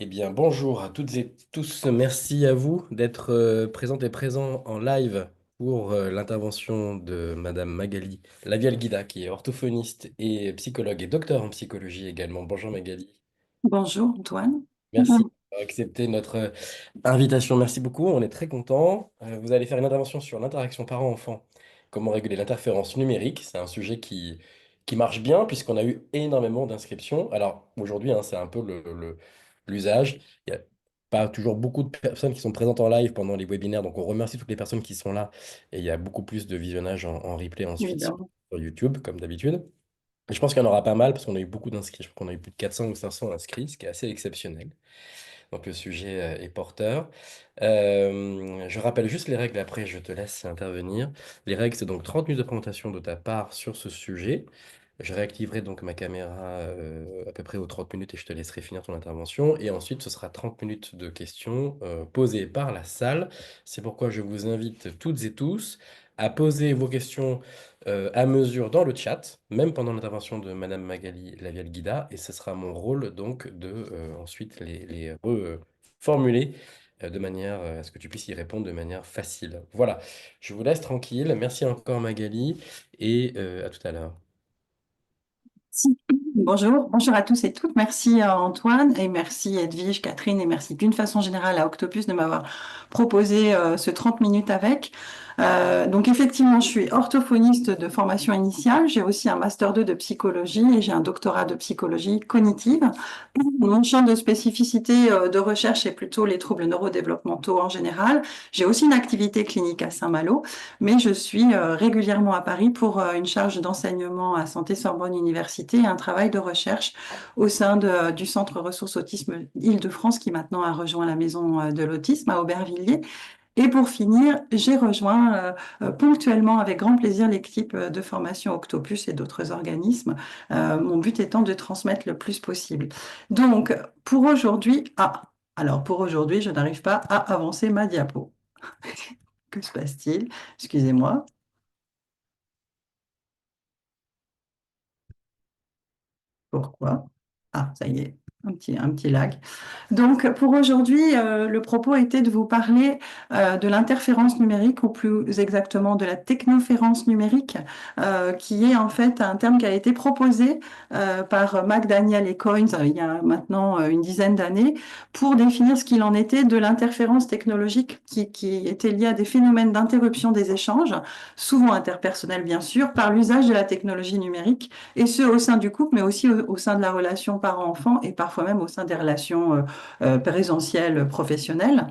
Eh bien, bonjour à toutes et tous. Merci à vous d'être présentes et présents en live pour l'intervention de Madame Magali Lavial-Guida, qui est orthophoniste et psychologue et docteur en psychologie également. Bonjour Magali. Bonjour Antoine. Merci d'avoir accepté notre invitation. Merci beaucoup. On est très contents. Vous allez faire une intervention sur l'interaction parent-enfant, comment réguler l'interférence numérique. C'est un sujet qui marche bien puisqu'on a eu énormément d'inscriptions. Alors aujourd'hui, hein, c'est un peu l'usage. Il n'y a pas toujours beaucoup de personnes qui sont présentes en live pendant les webinaires. Donc on remercie toutes les personnes qui sont là. Et il y a beaucoup plus de visionnage en replay ensuite sur Évidemment. YouTube, comme d'habitude. Et je pense qu'il y en aura pas mal parce qu'on a eu beaucoup d'inscrits. Je crois qu'on a eu plus de 400 ou 500 inscrits, ce qui est assez exceptionnel. Donc le sujet est porteur. Je rappelle juste les règles, après je te laisse intervenir. Les règles, c'est donc 30 minutes de présentation de ta part sur ce sujet. Je réactiverai donc ma caméra à peu près aux 30 minutes et je te laisserai finir ton intervention. Et ensuite, ce sera 30 minutes de questions posées par la salle. C'est pourquoi je vous invite toutes et tous à poser vos questions à mesure dans le chat, même pendant l'intervention de Madame Magali Lavial-Guida. Et ce sera mon rôle donc de ensuite les reformuler de manière à ce que tu puisses y répondre de manière facile. Voilà, je vous laisse tranquille. Merci encore Magali et à tout à l'heure. Si. Bonjour à tous et toutes. Merci Antoine et merci Edwige, Catherine et merci d'une façon générale à Octopus de m'avoir proposé ce 30 minutes avec. Donc effectivement, je suis orthophoniste de formation initiale. J'ai aussi un master 2 de psychologie et j'ai un doctorat de psychologie cognitive. Mon champ de spécificité de recherche est plutôt les troubles neurodéveloppementaux en général. J'ai aussi une activité clinique à Saint-Malo, mais je suis régulièrement à Paris pour une charge d'enseignement à Santé Sorbonne Université et un travail de recherche au sein du Centre Ressources Autisme Île-de-France qui maintenant a rejoint la Maison de l'Autisme à Aubervilliers. Et pour finir, j'ai rejoint ponctuellement avec grand plaisir l'équipe de formation Octopus et d'autres organismes, mon but étant de transmettre le plus possible. Donc, pour aujourd'hui, alors pour aujourd'hui, je n'arrive pas à avancer ma diapo. Que se passe-t-il? Excusez-moi. Pourquoi? Ah, ça y est, un petit lag. Donc, pour aujourd'hui, le propos était de vous parler de l'interférence numérique, ou plus exactement de la technoférence numérique, qui est en fait un terme qui a été proposé par McDaniel et Coynes il y a maintenant une dizaine d'années pour définir ce qu'il en était de l'interférence technologique qui était liée à des phénomènes d'interruption des échanges, souvent interpersonnels bien sûr, par l'usage de la technologie numérique, et ce au sein du couple, mais aussi au sein de la relation parent-enfant et parfois même au sein des relations présentielles professionnelles.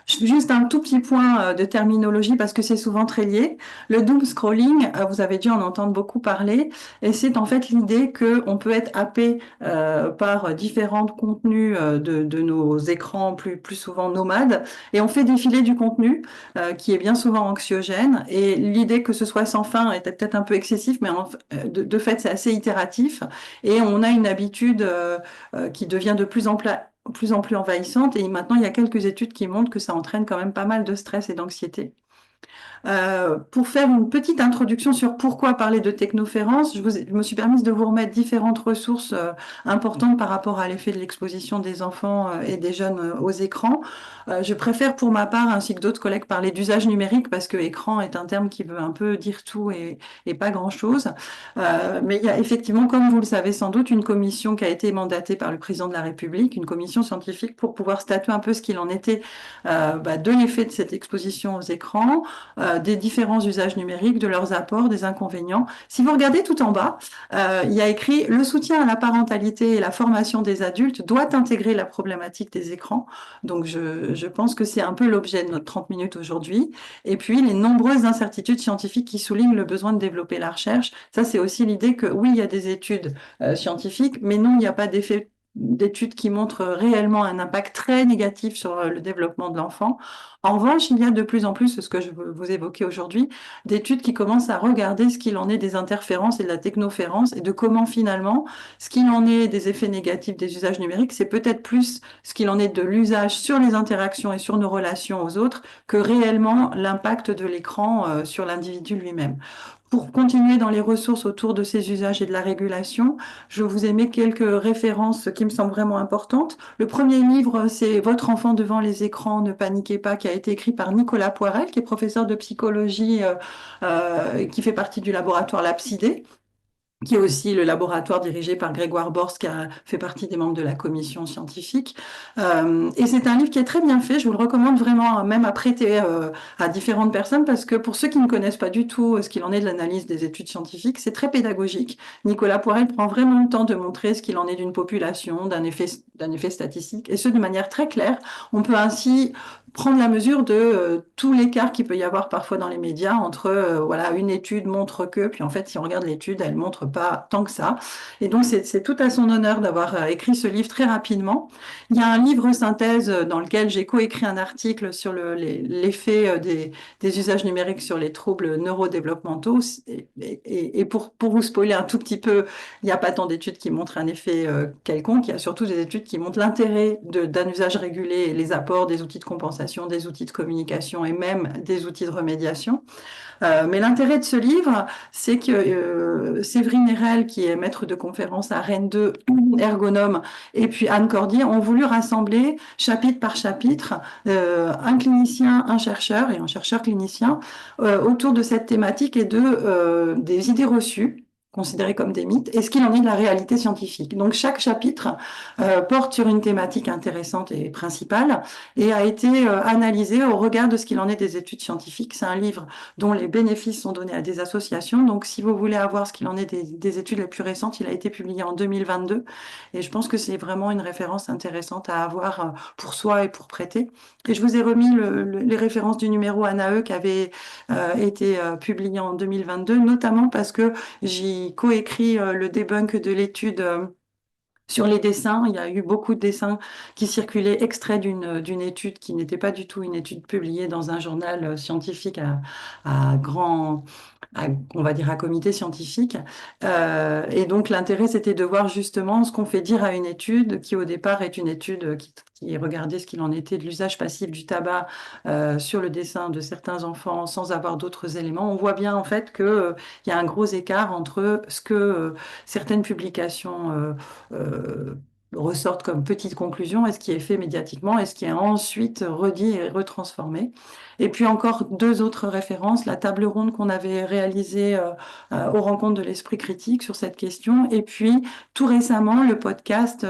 Juste un tout petit point de terminologie parce que c'est souvent très lié. Le doom scrolling, vous avez dû en entendre beaucoup parler, et c'est en fait l'idée qu'on peut être happé par différents contenus de nos écrans plus souvent nomades, et on fait défiler du contenu qui est bien souvent anxiogène. Et l'idée que ce soit sans fin était peut-être un peu excessif, mais de fait c'est assez itératif, et on a une habitude qui devient de plus en plus envahissante. Et maintenant, il y a quelques études qui montrent que ça entraîne quand même pas mal de stress et d'anxiété. Pour faire une petite introduction sur pourquoi parler de technoférence, je me suis permise de vous remettre différentes ressources importantes par rapport à l'effet de l'exposition des enfants et des jeunes aux écrans. Je préfère pour ma part, ainsi que d'autres collègues, parler d'usage numérique parce que écran est un terme qui veut un peu dire tout et pas grand-chose. Mais il y a effectivement, comme vous le savez sans doute, une commission qui a été mandatée par le président de la République, une commission scientifique pour pouvoir statuer un peu ce qu'il en était de l'effet de cette exposition aux écrans, des différents usages numériques, de leurs apports, des inconvénients. Si vous regardez tout en bas, il y a écrit le soutien à la parentalité et la formation des adultes doit intégrer la problématique des écrans. Donc je pense que c'est un peu l'objet de notre 30 minutes aujourd'hui. Et puis les nombreuses incertitudes scientifiques qui soulignent le besoin de développer la recherche. Ça, c'est aussi l'idée que oui, il y a des études scientifiques, mais non, il n'y a pas d'effet d'études qui montrent réellement un impact très négatif sur le développement de l'enfant. En revanche, il y a de plus en plus, ce que je veux vous évoquer aujourd'hui, d'études qui commencent à regarder ce qu'il en est des interférences et de la technoférence et de comment finalement ce qu'il en est des effets négatifs des usages numériques, c'est peut-être plus ce qu'il en est de l'usage sur les interactions et sur nos relations aux autres que réellement l'impact de l'écran sur l'individu lui-même. Pour continuer dans les ressources autour de ces usages et de la régulation, je vous ai mis quelques références qui me semblent vraiment importantes. Le premier livre, c'est Votre enfant devant les écrans, ne paniquez pas, qui a été écrit par Nicolas Poirel, qui est professeur de psychologie, qui fait partie du laboratoire Lapsidé, qui est aussi le laboratoire dirigé par Grégoire Borst, qui a fait partie des membres de la commission scientifique. Et c'est un livre qui est très bien fait. Je vous le recommande vraiment, même à prêter à différentes personnes, parce que pour ceux qui ne connaissent pas du tout ce qu'il en est de l'analyse des études scientifiques, c'est très pédagogique. Nicolas Poirel prend vraiment le temps de montrer ce qu'il en est d'une population, d'un effet statistique, et ce de manière très claire. On peut ainsi prendre la mesure de tout l'écart qu'il peut y avoir parfois dans les médias entre voilà, une étude montre que, puis en fait, si on regarde l'étude, elle montre pas tant que ça. Et donc, c'est tout à son honneur d'avoir écrit ce livre très rapidement. Il y a un livre synthèse dans lequel j'ai coécrit un article sur l'effet des usages numériques sur les troubles neurodéveloppementaux. Et pour vous spoiler un tout petit peu, il n'y a pas tant d'études qui montrent un effet quelconque, il y a surtout des études qui montrent l'intérêt d'un usage régulé et les apports des outils de compensation, des outils de communication et même des outils de remédiation. Mais l'intérêt de ce livre, c'est que Séverine Erel, qui est maître de conférence à Rennes 2, ergonome, et puis Anne Cordier, ont voulu rassembler chapitre par chapitre un clinicien, un chercheur et un chercheur clinicien autour de cette thématique et des idées reçues considérées comme des mythes, et ce qu'il en est de la réalité scientifique. Donc chaque chapitre porte sur une thématique intéressante et principale et a été analysé au regard de ce qu'il en est des études scientifiques. C'est un livre dont les bénéfices sont donnés à des associations. Donc, si vous voulez avoir ce qu'il en est des études les plus récentes, il a été publié en 2022. Et je pense que c'est vraiment une référence intéressante à avoir pour soi et pour prêter. Et je vous ai remis les références du numéro ANAE qui avait été publié en 2022, notamment parce que j'ai coécrit le debunk de l'étude. Sur les dessins, il y a eu beaucoup de dessins qui circulaient extraits d'une étude qui n'était pas du tout une étude publiée dans un journal scientifique à grand, on va dire à comité scientifique. Et donc l'intérêt, c'était de voir justement ce qu'on fait dire à une étude qui au départ est une étude qui regardait ce qu'il en était de l'usage passif du tabac sur le dessin de certains enfants sans avoir d'autres éléments. On voit bien en fait que, il y a un gros écart entre ce que certaines publications euh, ressortent comme petite conclusion et ce qui est fait médiatiquement et ce qui est ensuite redit et retransformé. Et puis encore deux autres références, la table ronde qu'on avait réalisée aux rencontres de l'esprit critique sur cette question, et puis tout récemment le podcast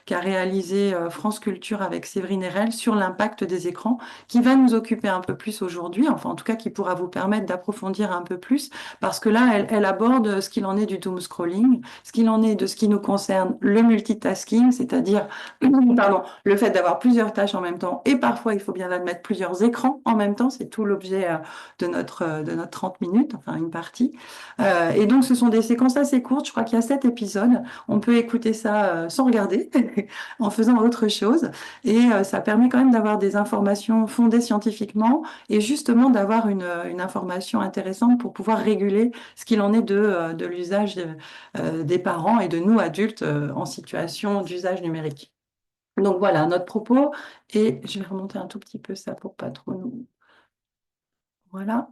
qu'a réalisé France Culture avec Séverine Erel sur l'impact des écrans, qui va nous occuper un peu plus aujourd'hui, enfin en tout cas qui pourra vous permettre d'approfondir un peu plus, parce que là elle aborde ce qu'il en est du doom scrolling, ce qu'il en est de ce qui nous concerne, le multitasking, c'est-à-dire pardon, le fait d'avoir plusieurs tâches en même temps, et parfois il faut bien admettre plusieurs écrans en même temps, c'est tout l'objet de notre 30 minutes, enfin une partie. Et donc ce sont des séquences assez courtes, je crois qu'il y a 7 épisodes, on peut écouter ça sans regarder, en faisant autre chose, et ça permet quand même d'avoir des informations fondées scientifiquement, et justement d'avoir une information intéressante pour pouvoir réguler ce qu'il en est de l'usage des parents et de nous adultes en situation d'usage numérique. Donc voilà notre propos, et je vais remonter un tout petit peu ça pour pas trop nous... Voilà.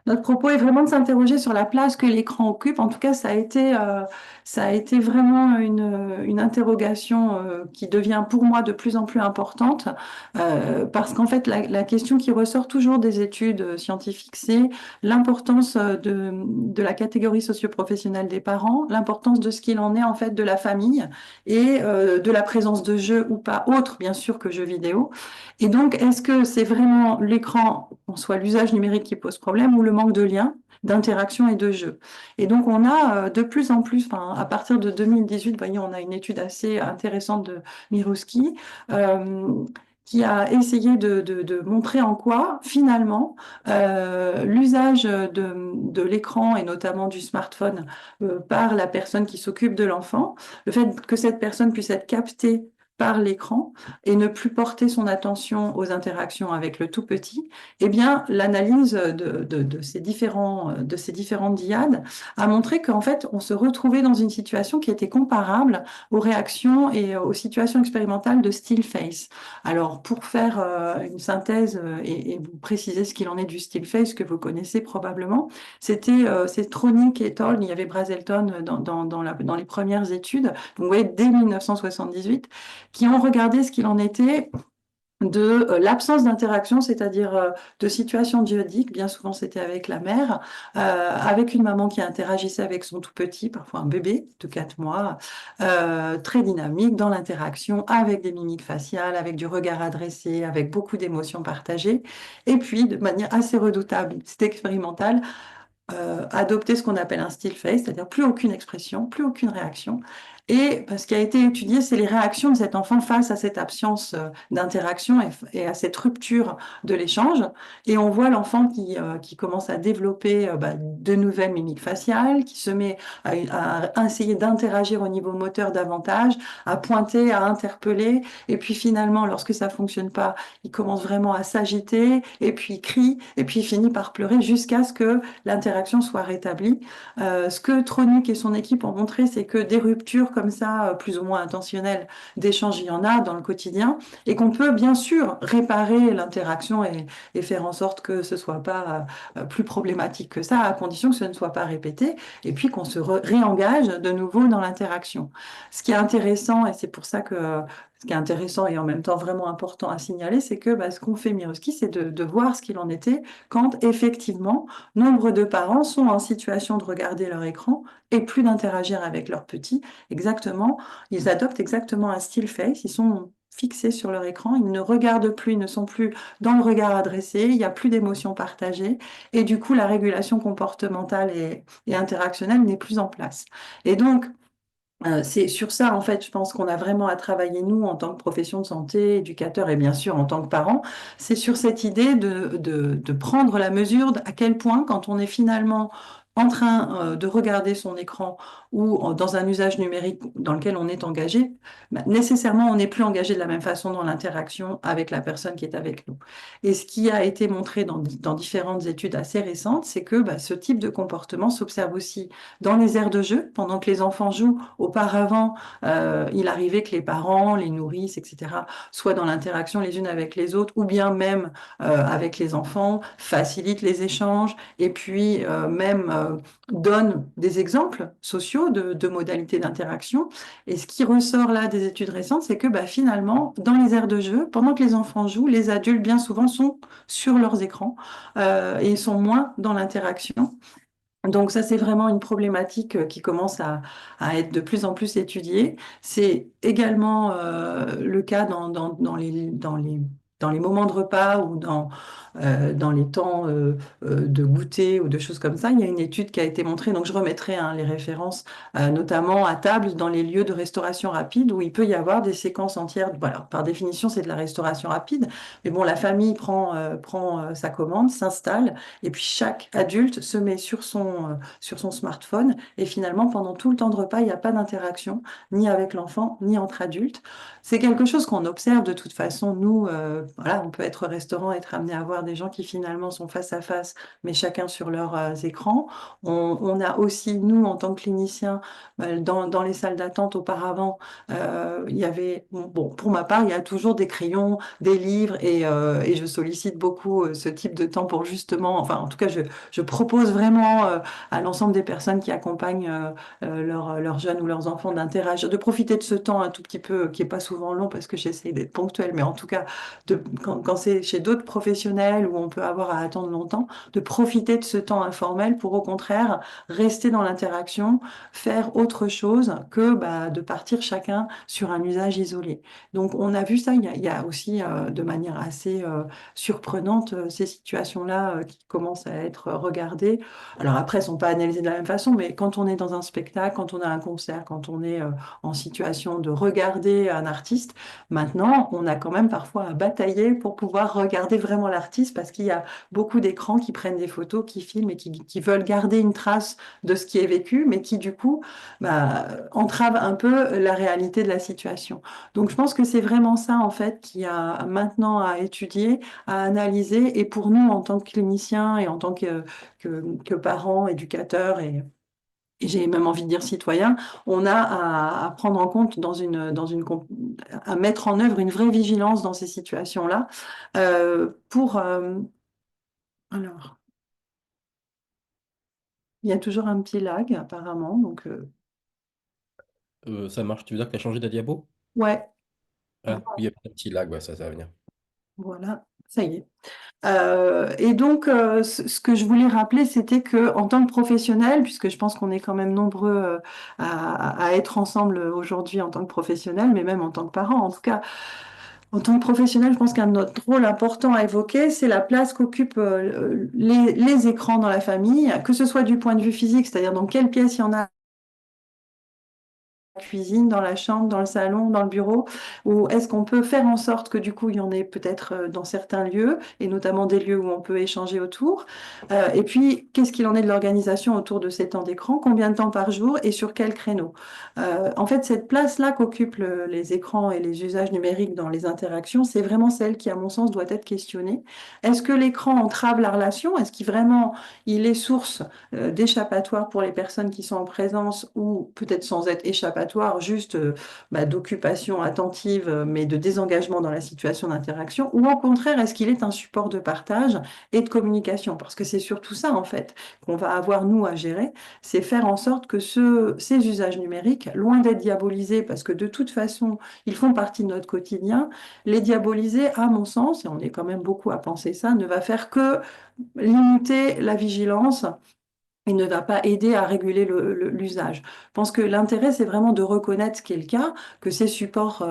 Notre propos est vraiment de s'interroger sur la place que l'écran occupe. En tout cas, ça a été vraiment une interrogation qui devient pour moi de plus en plus importante, parce qu'en fait, la question qui ressort toujours des études scientifiques, c'est l'importance de la catégorie socio-professionnelle des parents, l'importance de ce qu'il en est en fait de la famille et de la présence de jeux ou pas, autres bien sûr que jeux vidéo. Et donc, est-ce que c'est vraiment l'écran, soit l'usage numérique qui pose problème ou le manque de lien, d'interaction et de jeu? Et donc, on a de plus en plus, enfin, à partir de 2018, vous voyez, on a une étude assez intéressante de Mirowski qui a essayé de montrer en quoi, finalement, l'usage de l'écran et notamment du smartphone par la personne qui s'occupe de l'enfant, le fait que cette personne puisse être captée par l'écran et ne plus porter son attention aux interactions avec le tout petit, eh bien, l'analyse de ces différentes dyades a montré qu'en fait, on se retrouvait dans une situation qui était comparable aux réactions et aux situations expérimentales de still face. Alors, pour faire une synthèse et vous préciser ce qu'il en est du still face que vous connaissez probablement, c'est Tronick et Toll, il y avait Brazelton dans les premières études, donc vous voyez, dès 1978, qui ont regardé ce qu'il en était de l'absence d'interaction, c'est-à-dire de situation diodique, bien souvent c'était avec la mère, avec une maman qui interagissait avec son tout petit, parfois un bébé de 4 mois, très dynamique dans l'interaction, avec des mimiques faciales, avec du regard adressé, avec beaucoup d'émotions partagées, et puis de manière assez redoutable, c'était expérimental, adopter ce qu'on appelle un still face, c'est-à-dire plus aucune expression, plus aucune réaction. Et ce qui a été étudié, c'est les réactions de cet enfant face à cette absence d'interaction et à cette rupture de l'échange. Et on voit l'enfant qui commence à développer de nouvelles mimiques faciales, qui se met à essayer d'interagir au niveau moteur davantage, à pointer, à interpeller. Et puis finalement, lorsque ça fonctionne pas, il commence vraiment à s'agiter, et puis il crie, et puis il finit par pleurer jusqu'à ce que l'interaction soit rétablie. Ce que Tronic et son équipe ont montré, c'est que des ruptures comme ça, plus ou moins intentionnelles d'échange, il y en a dans le quotidien, et qu'on peut bien sûr réparer l'interaction et faire en sorte que ce soit pas plus problématique que ça, à condition que ce ne soit pas répété, et puis qu'on se réengage de nouveau dans l'interaction. Ce qui est intéressant, et c'est pour ça que ce qui est intéressant et en même temps vraiment important à signaler, c'est que ce qu'ont fait Miroski, c'est de voir ce qu'il en était quand effectivement nombre de parents sont en situation de regarder leur écran et plus d'interagir avec leurs petits. Exactement, ils adoptent exactement un still face, ils sont fixés sur leur écran, ils ne regardent plus, ils ne sont plus dans le regard adressé, il n'y a plus d'émotions partagées et du coup la régulation comportementale et interactionnelle n'est plus en place. Et donc, c'est sur ça, en fait, je pense qu'on a vraiment à travailler, nous, en tant que profession de santé, éducateurs et bien sûr en tant que parents. C'est sur cette idée de prendre la mesure à quel point, quand on est finalement en train de regarder son écran ou dans un usage numérique dans lequel on est engagé, nécessairement, on n'est plus engagé de la même façon dans l'interaction avec la personne qui est avec nous. Et ce qui a été montré dans différentes études assez récentes, c'est que ce type de comportement s'observe aussi dans les aires de jeu, pendant que les enfants jouent. Auparavant, il arrivait que les parents, les nourrices, etc., soient dans l'interaction les unes avec les autres, ou bien même avec les enfants, facilitent les échanges, et puis même donnent des exemples sociaux de modalités d'interaction. Et ce qui ressort là des études récentes, c'est que finalement, dans les aires de jeu, pendant que les enfants jouent, les adultes, bien souvent, sont sur leurs écrans et sont moins dans l'interaction. Donc ça, c'est vraiment une problématique qui commence à être de plus en plus étudiée. C'est également le cas dans les moments de repas ou dans les temps de goûter ou de choses comme ça. Il y a une étude qui a été montrée, donc je remettrai les références, notamment à table dans les lieux de restauration rapide où il peut y avoir des séquences entières. Voilà, par définition, c'est de la restauration rapide, mais bon, la famille prend sa commande, s'installe et puis chaque adulte se met sur son smartphone et finalement pendant tout le temps de repas, il n'y a pas d'interaction ni avec l'enfant ni entre adultes. C'est quelque chose qu'on observe de toute façon. Nous, voilà, on peut être au restaurant, être amené à voir des gens qui finalement sont face à face, mais chacun sur leurs écrans. On a aussi, nous, en tant que cliniciens, dans les salles d'attente auparavant, il y avait, bon, pour ma part, il y a toujours des crayons, des livres et je sollicite beaucoup ce type de temps pour justement, enfin, en tout cas, je propose vraiment à l'ensemble des personnes qui accompagnent leurs jeunes ou leurs enfants d'interagir, de profiter de ce temps un tout petit peu, qui n'est pas souvent long parce que j'essaie d'être ponctuelle, mais en tout cas, quand c'est chez d'autres professionnels où on peut avoir à attendre longtemps, de profiter de ce temps informel pour au contraire rester dans l'interaction, faire autre chose que de partir chacun sur un usage isolé. Donc on a vu ça, il y a aussi de manière assez surprenante ces situations-là qui commencent à être regardées. Alors après, elles ne sont pas analysées de la même façon, mais quand on est dans un spectacle, quand on a un concert, quand on est en situation de regarder un artiste, maintenant, on a quand même parfois à batailler détaillé pour pouvoir regarder vraiment l'artiste parce qu'il y a beaucoup d'écrans qui prennent des photos, qui filment et qui veulent garder une trace de ce qui est vécu, mais qui du coup bah, entravent un peu la réalité de la situation. Donc je pense que c'est vraiment ça en fait qu'il y a maintenant à étudier, à analyser et pour nous en tant que cliniciens et en tant que parents, éducateurs et j'ai même envie de dire citoyens, on a à prendre en compte à mettre en œuvre une vraie vigilance dans ces situations-là alors, il y a toujours un petit lag apparemment, donc Ça marche, tu veux dire que tu as changé de diabo? ouais, Ah, oui, il y a un petit lag, ouais, ça va venir. voilà, ça y est. Et donc, ce que je voulais rappeler, c'était que en tant que professionnel, puisque je pense qu'on est quand même nombreux à être ensemble aujourd'hui en tant que professionnel, mais même en tant que parents, en tout cas, en tant que professionnel, je pense qu'un autre rôle important à évoquer, c'est la place qu'occupent les écrans dans la famille, que ce soit du point de vue physique, c'est-à-dire dans quelle pièce il y en a cuisine, dans la chambre, dans le salon, dans le bureau, ou est-ce qu'on peut faire en sorte que du coup il y en ait peut-être dans certains lieux, et notamment des lieux où on peut échanger autour. Et puis, qu'est-ce qu'il en est de l'organisation autour de ces temps d'écran, combien de temps par jour et sur quel créneau? En fait, cette place-là qu'occupent les écrans et les usages numériques dans les interactions, c'est vraiment celle qui, à mon sens, doit être questionnée. Est-ce que l'écran entrave la relation? Est-ce qu'il vraiment il est source d'échappatoire pour les personnes qui sont en présence ou peut-être sans être échappatoire, juste d'occupation attentive, mais de désengagement dans la situation d'interaction, ou au contraire, est-ce qu'il est un support de partage et de communication? Parce que c'est surtout ça, en fait, qu'on va avoir, nous, à gérer, c'est faire en sorte que ces usages numériques, loin d'être diabolisés, parce que de toute façon, ils font partie de notre quotidien, les diaboliser, à mon sens, et on est quand même beaucoup à penser ça, ne va faire que limiter la vigilance et ne va pas aider à réguler l'usage. Je pense que l'intérêt, c'est vraiment de reconnaître ce qui est le cas, que ces supports,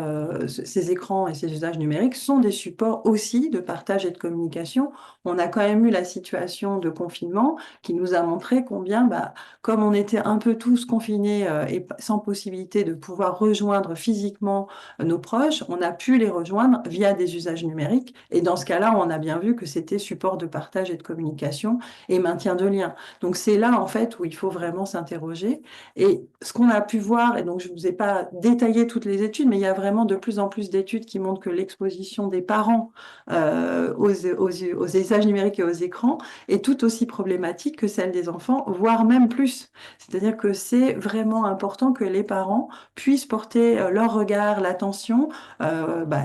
ces écrans et ces usages numériques sont des supports aussi de partage et de communication. On a quand même eu la situation de confinement qui nous a montré combien, bah, comme on était un peu tous confinés et sans possibilité de pouvoir rejoindre physiquement nos proches, on a pu les rejoindre via des usages numériques. Et dans ce cas-là, on a bien vu que c'était support de partage et de communication et maintien de liens. Donc c'est là en fait où il faut vraiment s'interroger. Et ce qu'on a pu voir, et donc je ne vous ai pas détaillé toutes les études, mais il y a vraiment de plus en plus d'études qui montrent que l'exposition des parents aux usages numériques et aux écrans est tout aussi problématique que celle des enfants, voire même plus. C'est-à-dire que c'est vraiment important que les parents puissent porter leur regard, l'attention,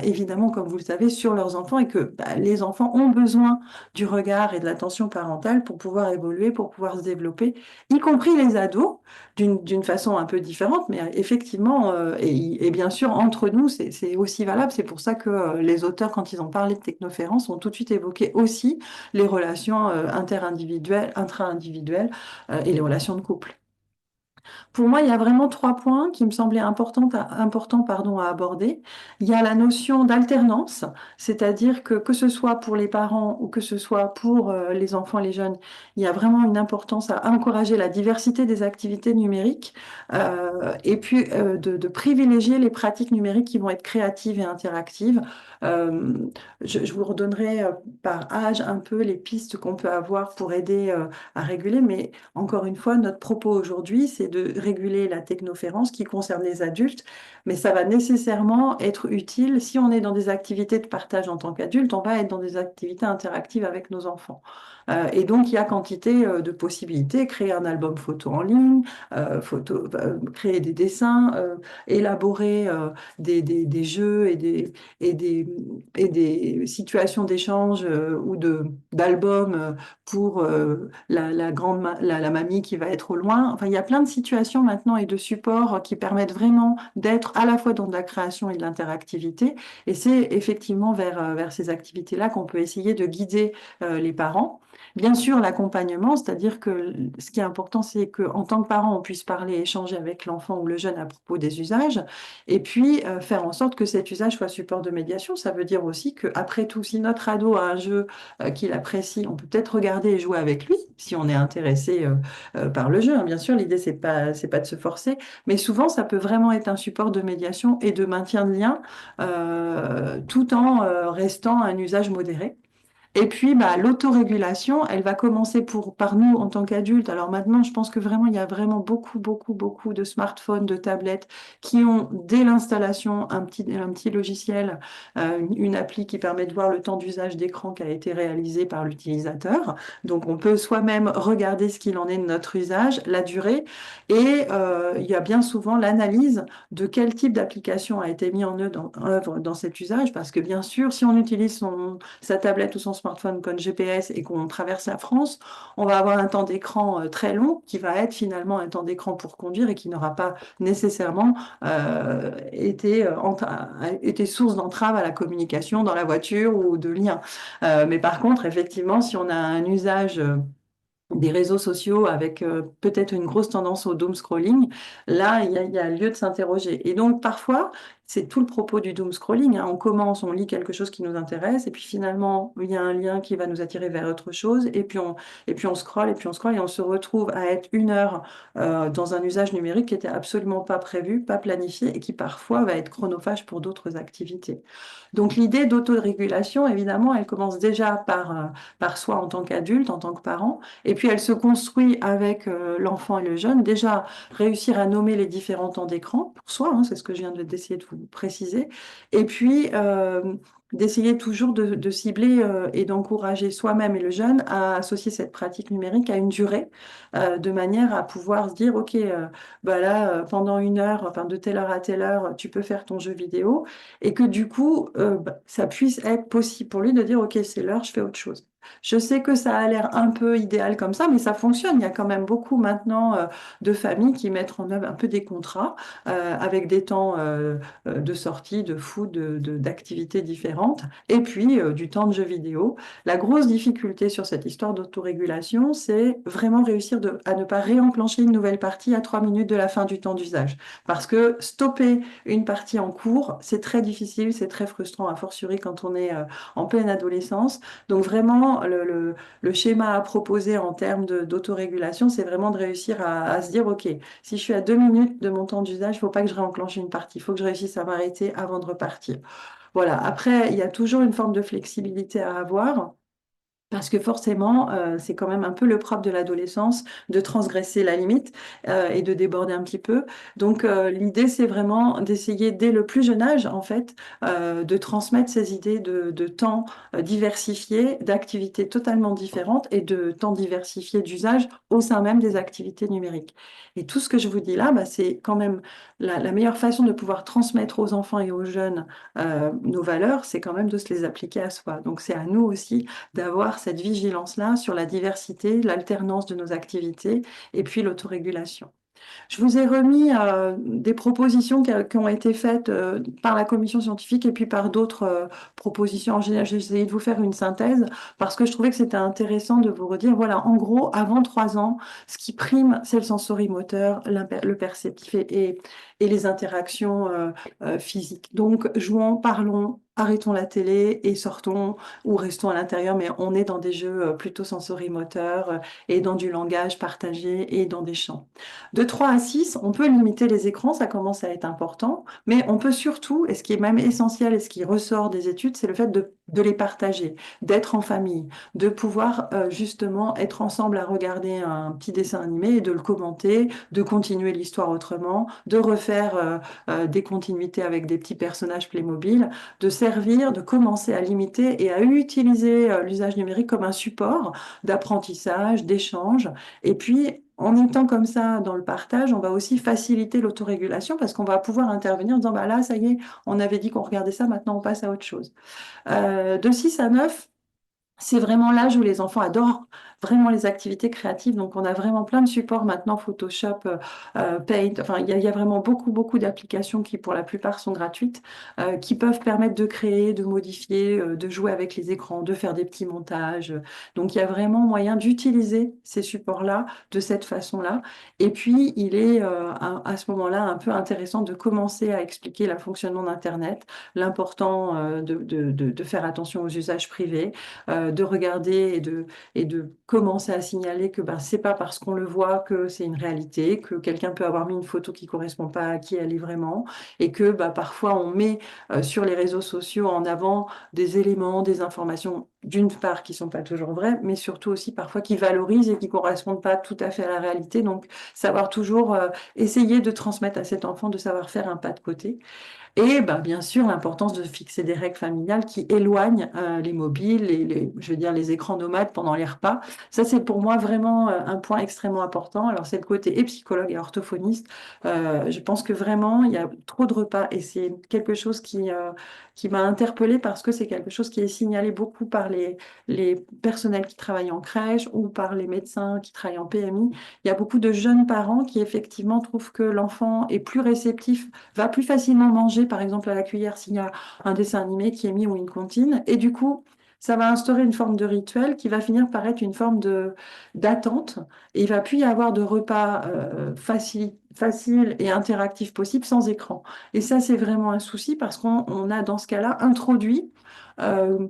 évidemment, comme vous le savez, sur leurs enfants et que les enfants ont besoin du regard et de l'attention parentale pour pouvoir évoluer, pour pouvoir se développer, y compris les ados, d'une façon un peu différente, mais effectivement, et bien sûr, entre nous, c'est aussi valable. C'est pour ça que les auteurs, quand ils ont parlé de technoférence, ont tout de suite évoqué aussi les relations interindividuelles, intra-individuelles et les relations de couple. Pour moi, il y a vraiment trois points qui me semblaient importants, pardon, à aborder. Il y a la notion d'alternance, c'est-à-dire que ce soit pour les parents ou que ce soit pour les enfants, les jeunes, il y a vraiment une importance à encourager la diversité des activités numériques et puis de privilégier les pratiques numériques qui vont être créatives et interactives. Euh, je vous redonnerai par âge un peu les pistes qu'on peut avoir pour aider à réguler, mais encore une fois, notre propos aujourd'hui, c'est de réguler la technoférence qui concerne les adultes, mais ça va nécessairement être utile si on est dans des activités de partage en tant qu'adulte, on va être dans des activités interactives avec nos enfants. Et donc, il y a quantité de possibilités, créer un album photo en ligne, créer des dessins, élaborer des jeux et des situations d'échange d'albums pour la mamie qui va être au loin. Enfin, il y a plein de situations maintenant et de supports qui permettent vraiment d'être à la fois dans de la création et de l'interactivité. Et c'est effectivement vers ces activités-là qu'on peut essayer de guider les parents. Bien sûr, l'accompagnement, c'est-à-dire que ce qui est important, c'est qu'en tant que parent, on puisse parler, échanger avec l'enfant ou le jeune à propos des usages, et puis faire en sorte que cet usage soit support de médiation. Ça veut dire aussi qu'après tout, si notre ado a un jeu qu'il apprécie, on peut peut-être regarder et jouer avec lui, si on est intéressé par le jeu, hein. Bien sûr, l'idée, c'est pas de se forcer, mais souvent, ça peut vraiment être un support de médiation et de maintien de lien, tout en restant un usage modéré. Et puis, bah, l'autorégulation, elle va commencer par nous en tant qu'adultes. Alors maintenant, je pense que vraiment, il y a vraiment beaucoup de smartphones, de tablettes qui ont, dès l'installation, un petit logiciel, une appli qui permet de voir le temps d'usage d'écran qui a été réalisé par l'utilisateur. Donc, on peut soi-même regarder ce qu'il en est de notre usage, la durée, et il y a bien souvent l'analyse de quel type d'application a été mis en œuvre dans cet usage, parce que bien sûr, si on utilise sa tablette ou son smartphone comme GPS et qu'on traverse la France, on va avoir un temps d'écran très long qui va être finalement un temps d'écran pour conduire et qui n'aura pas nécessairement été source d'entrave à la communication dans la voiture ou de lien. Mais par contre, effectivement, si on a un usage des réseaux sociaux avec peut-être une grosse tendance au doom scrolling, là, il y a lieu de s'interroger. Et donc, parfois, c'est tout le propos du doom scrolling, hein. On commence, on lit quelque chose qui nous intéresse, et puis finalement, il y a un lien qui va nous attirer vers autre chose, et puis on scrolle, et puis on scrolle, et on se retrouve à être une heure dans un usage numérique qui était absolument pas prévu, pas planifié, et qui parfois va être chronophage pour d'autres activités. Donc, l'idée d'autorégulation, évidemment, elle commence déjà par soi en tant qu'adulte, en tant que parent, et puis elle se construit avec l'enfant et le jeune. Déjà, réussir à nommer les différents temps d'écran pour soi, hein, c'est ce que je viens d'essayer de vous préciser. Et puis, d'essayer toujours de cibler et d'encourager soi-même et le jeune à associer cette pratique numérique à une durée, de manière à pouvoir se dire, OK, bah là, pendant une heure, enfin de telle heure à telle heure, tu peux faire ton jeu vidéo, et que du coup, bah, ça puisse être possible pour lui de dire, OK, c'est l'heure, je fais autre chose. Je sais que ça a l'air un peu idéal comme ça, mais ça fonctionne. Il y a quand même beaucoup maintenant de familles qui mettent en œuvre un peu des contrats avec des temps de sortie, de foot, d'activités différentes, et puis du temps de jeux vidéo. La grosse difficulté sur cette histoire d'autorégulation, c'est vraiment réussir à ne pas réenclencher une nouvelle partie à 3 minutes de la fin du temps d'usage. Parce que stopper une partie en cours, c'est très difficile, c'est très frustrant, a fortiori quand on est en pleine adolescence. Donc vraiment, le schéma à proposer en termes d'autorégulation, c'est vraiment de réussir à se dire, OK, si je suis à 2 minutes de mon temps d'usage, il ne faut pas que je réenclenche une partie, il faut que je réussisse à m'arrêter avant de repartir. Voilà, après, il y a toujours une forme de flexibilité à avoir. Parce que forcément, c'est quand même un peu le propre de l'adolescence de transgresser la limite et de déborder un petit peu. Donc, l'idée, c'est vraiment d'essayer dès le plus jeune âge, en fait, de transmettre ces idées de temps diversifié, d'activités totalement différentes et de temps diversifié d'usage au sein même des activités numériques. Et tout ce que je vous dis là, bah, c'est quand même la meilleure façon de pouvoir transmettre aux enfants et aux jeunes nos valeurs, c'est quand même de se les appliquer à soi. Donc, c'est à nous aussi d'avoir cette vigilance-là sur la diversité, l'alternance de nos activités et puis l'autorégulation. Je vous ai remis des propositions qui ont été faites par la commission scientifique et puis par d'autres propositions. En général, j'ai essayé de vous faire une synthèse parce que je trouvais que c'était intéressant de vous redire, voilà, en gros, avant 3 ans, ce qui prime, c'est le sensorimoteur, le perceptif et les interactions physiques. Donc, jouons, parlons. Arrêtons la télé et sortons ou restons à l'intérieur, mais on est dans des jeux plutôt sensorimoteurs et dans du langage partagé et dans des champs. De 3 à 6, on peut limiter les écrans, ça commence à être important, mais on peut surtout, et ce qui est même essentiel et ce qui ressort des études, c'est le fait de les partager, d'être en famille, de pouvoir justement être ensemble à regarder un petit dessin animé et de le commenter, de continuer l'histoire autrement, de refaire des continuités avec des petits personnages Playmobil, de servir, de commencer à limiter et à utiliser l'usage numérique comme un support d'apprentissage, d'échange, et puis en étant comme ça dans le partage, on va aussi faciliter l'autorégulation parce qu'on va pouvoir intervenir en disant, bah là, ça y est, on avait dit qu'on regardait ça, maintenant on passe à autre chose. De 6 à 9, c'est vraiment l'âge où les enfants adorent vraiment les activités créatives. Donc, on a vraiment plein de supports maintenant, Photoshop, Paint. Enfin, il y a vraiment beaucoup, beaucoup d'applications qui, pour la plupart, sont gratuites, qui peuvent permettre de créer, de modifier, de jouer avec les écrans, de faire des petits montages. Donc, il y a vraiment moyen d'utiliser ces supports-là de cette façon-là. Et puis, il est à ce moment-là un peu intéressant de commencer à expliquer le fonctionnement d'Internet, l'important de faire attention aux usages privés, de regarder et de commencer à signaler que ben, c'est pas parce qu'on le voit que c'est une réalité, que quelqu'un peut avoir mis une photo qui correspond pas à qui elle est vraiment, et que bah, parfois on met sur les réseaux sociaux en avant des éléments, des informations, d'une part qui sont pas toujours vraies, mais surtout aussi parfois qui valorisent et qui correspondent pas tout à fait à la réalité. Donc, savoir toujours essayer de transmettre à cet enfant de savoir faire un pas de côté. Et bah, bien sûr, l'importance de fixer des règles familiales qui éloignent les mobiles, je veux dire, les écrans nomades pendant les repas. Ça, c'est pour moi vraiment un point extrêmement important. Alors, c'est le côté et psychologue et orthophoniste. Je pense que vraiment, il y a trop de repas et c'est quelque chose qui m'a interpellée parce que c'est quelque chose qui est signalé beaucoup par les personnels qui travaillent en crèche ou par les médecins qui travaillent en PMI. Il y a beaucoup de jeunes parents qui effectivement trouvent que l'enfant est plus réceptif, va plus facilement manger, par exemple, à la cuillère s'il y a un dessin animé qui est mis ou une comptine. Et du coup, ça va instaurer une forme de rituel qui va finir par être une forme de d'attente. Et il va plus y avoir de repas facile et interactif possible sans écran. Et ça, c'est vraiment un souci parce qu'on a dans ce cas-là introduit euh,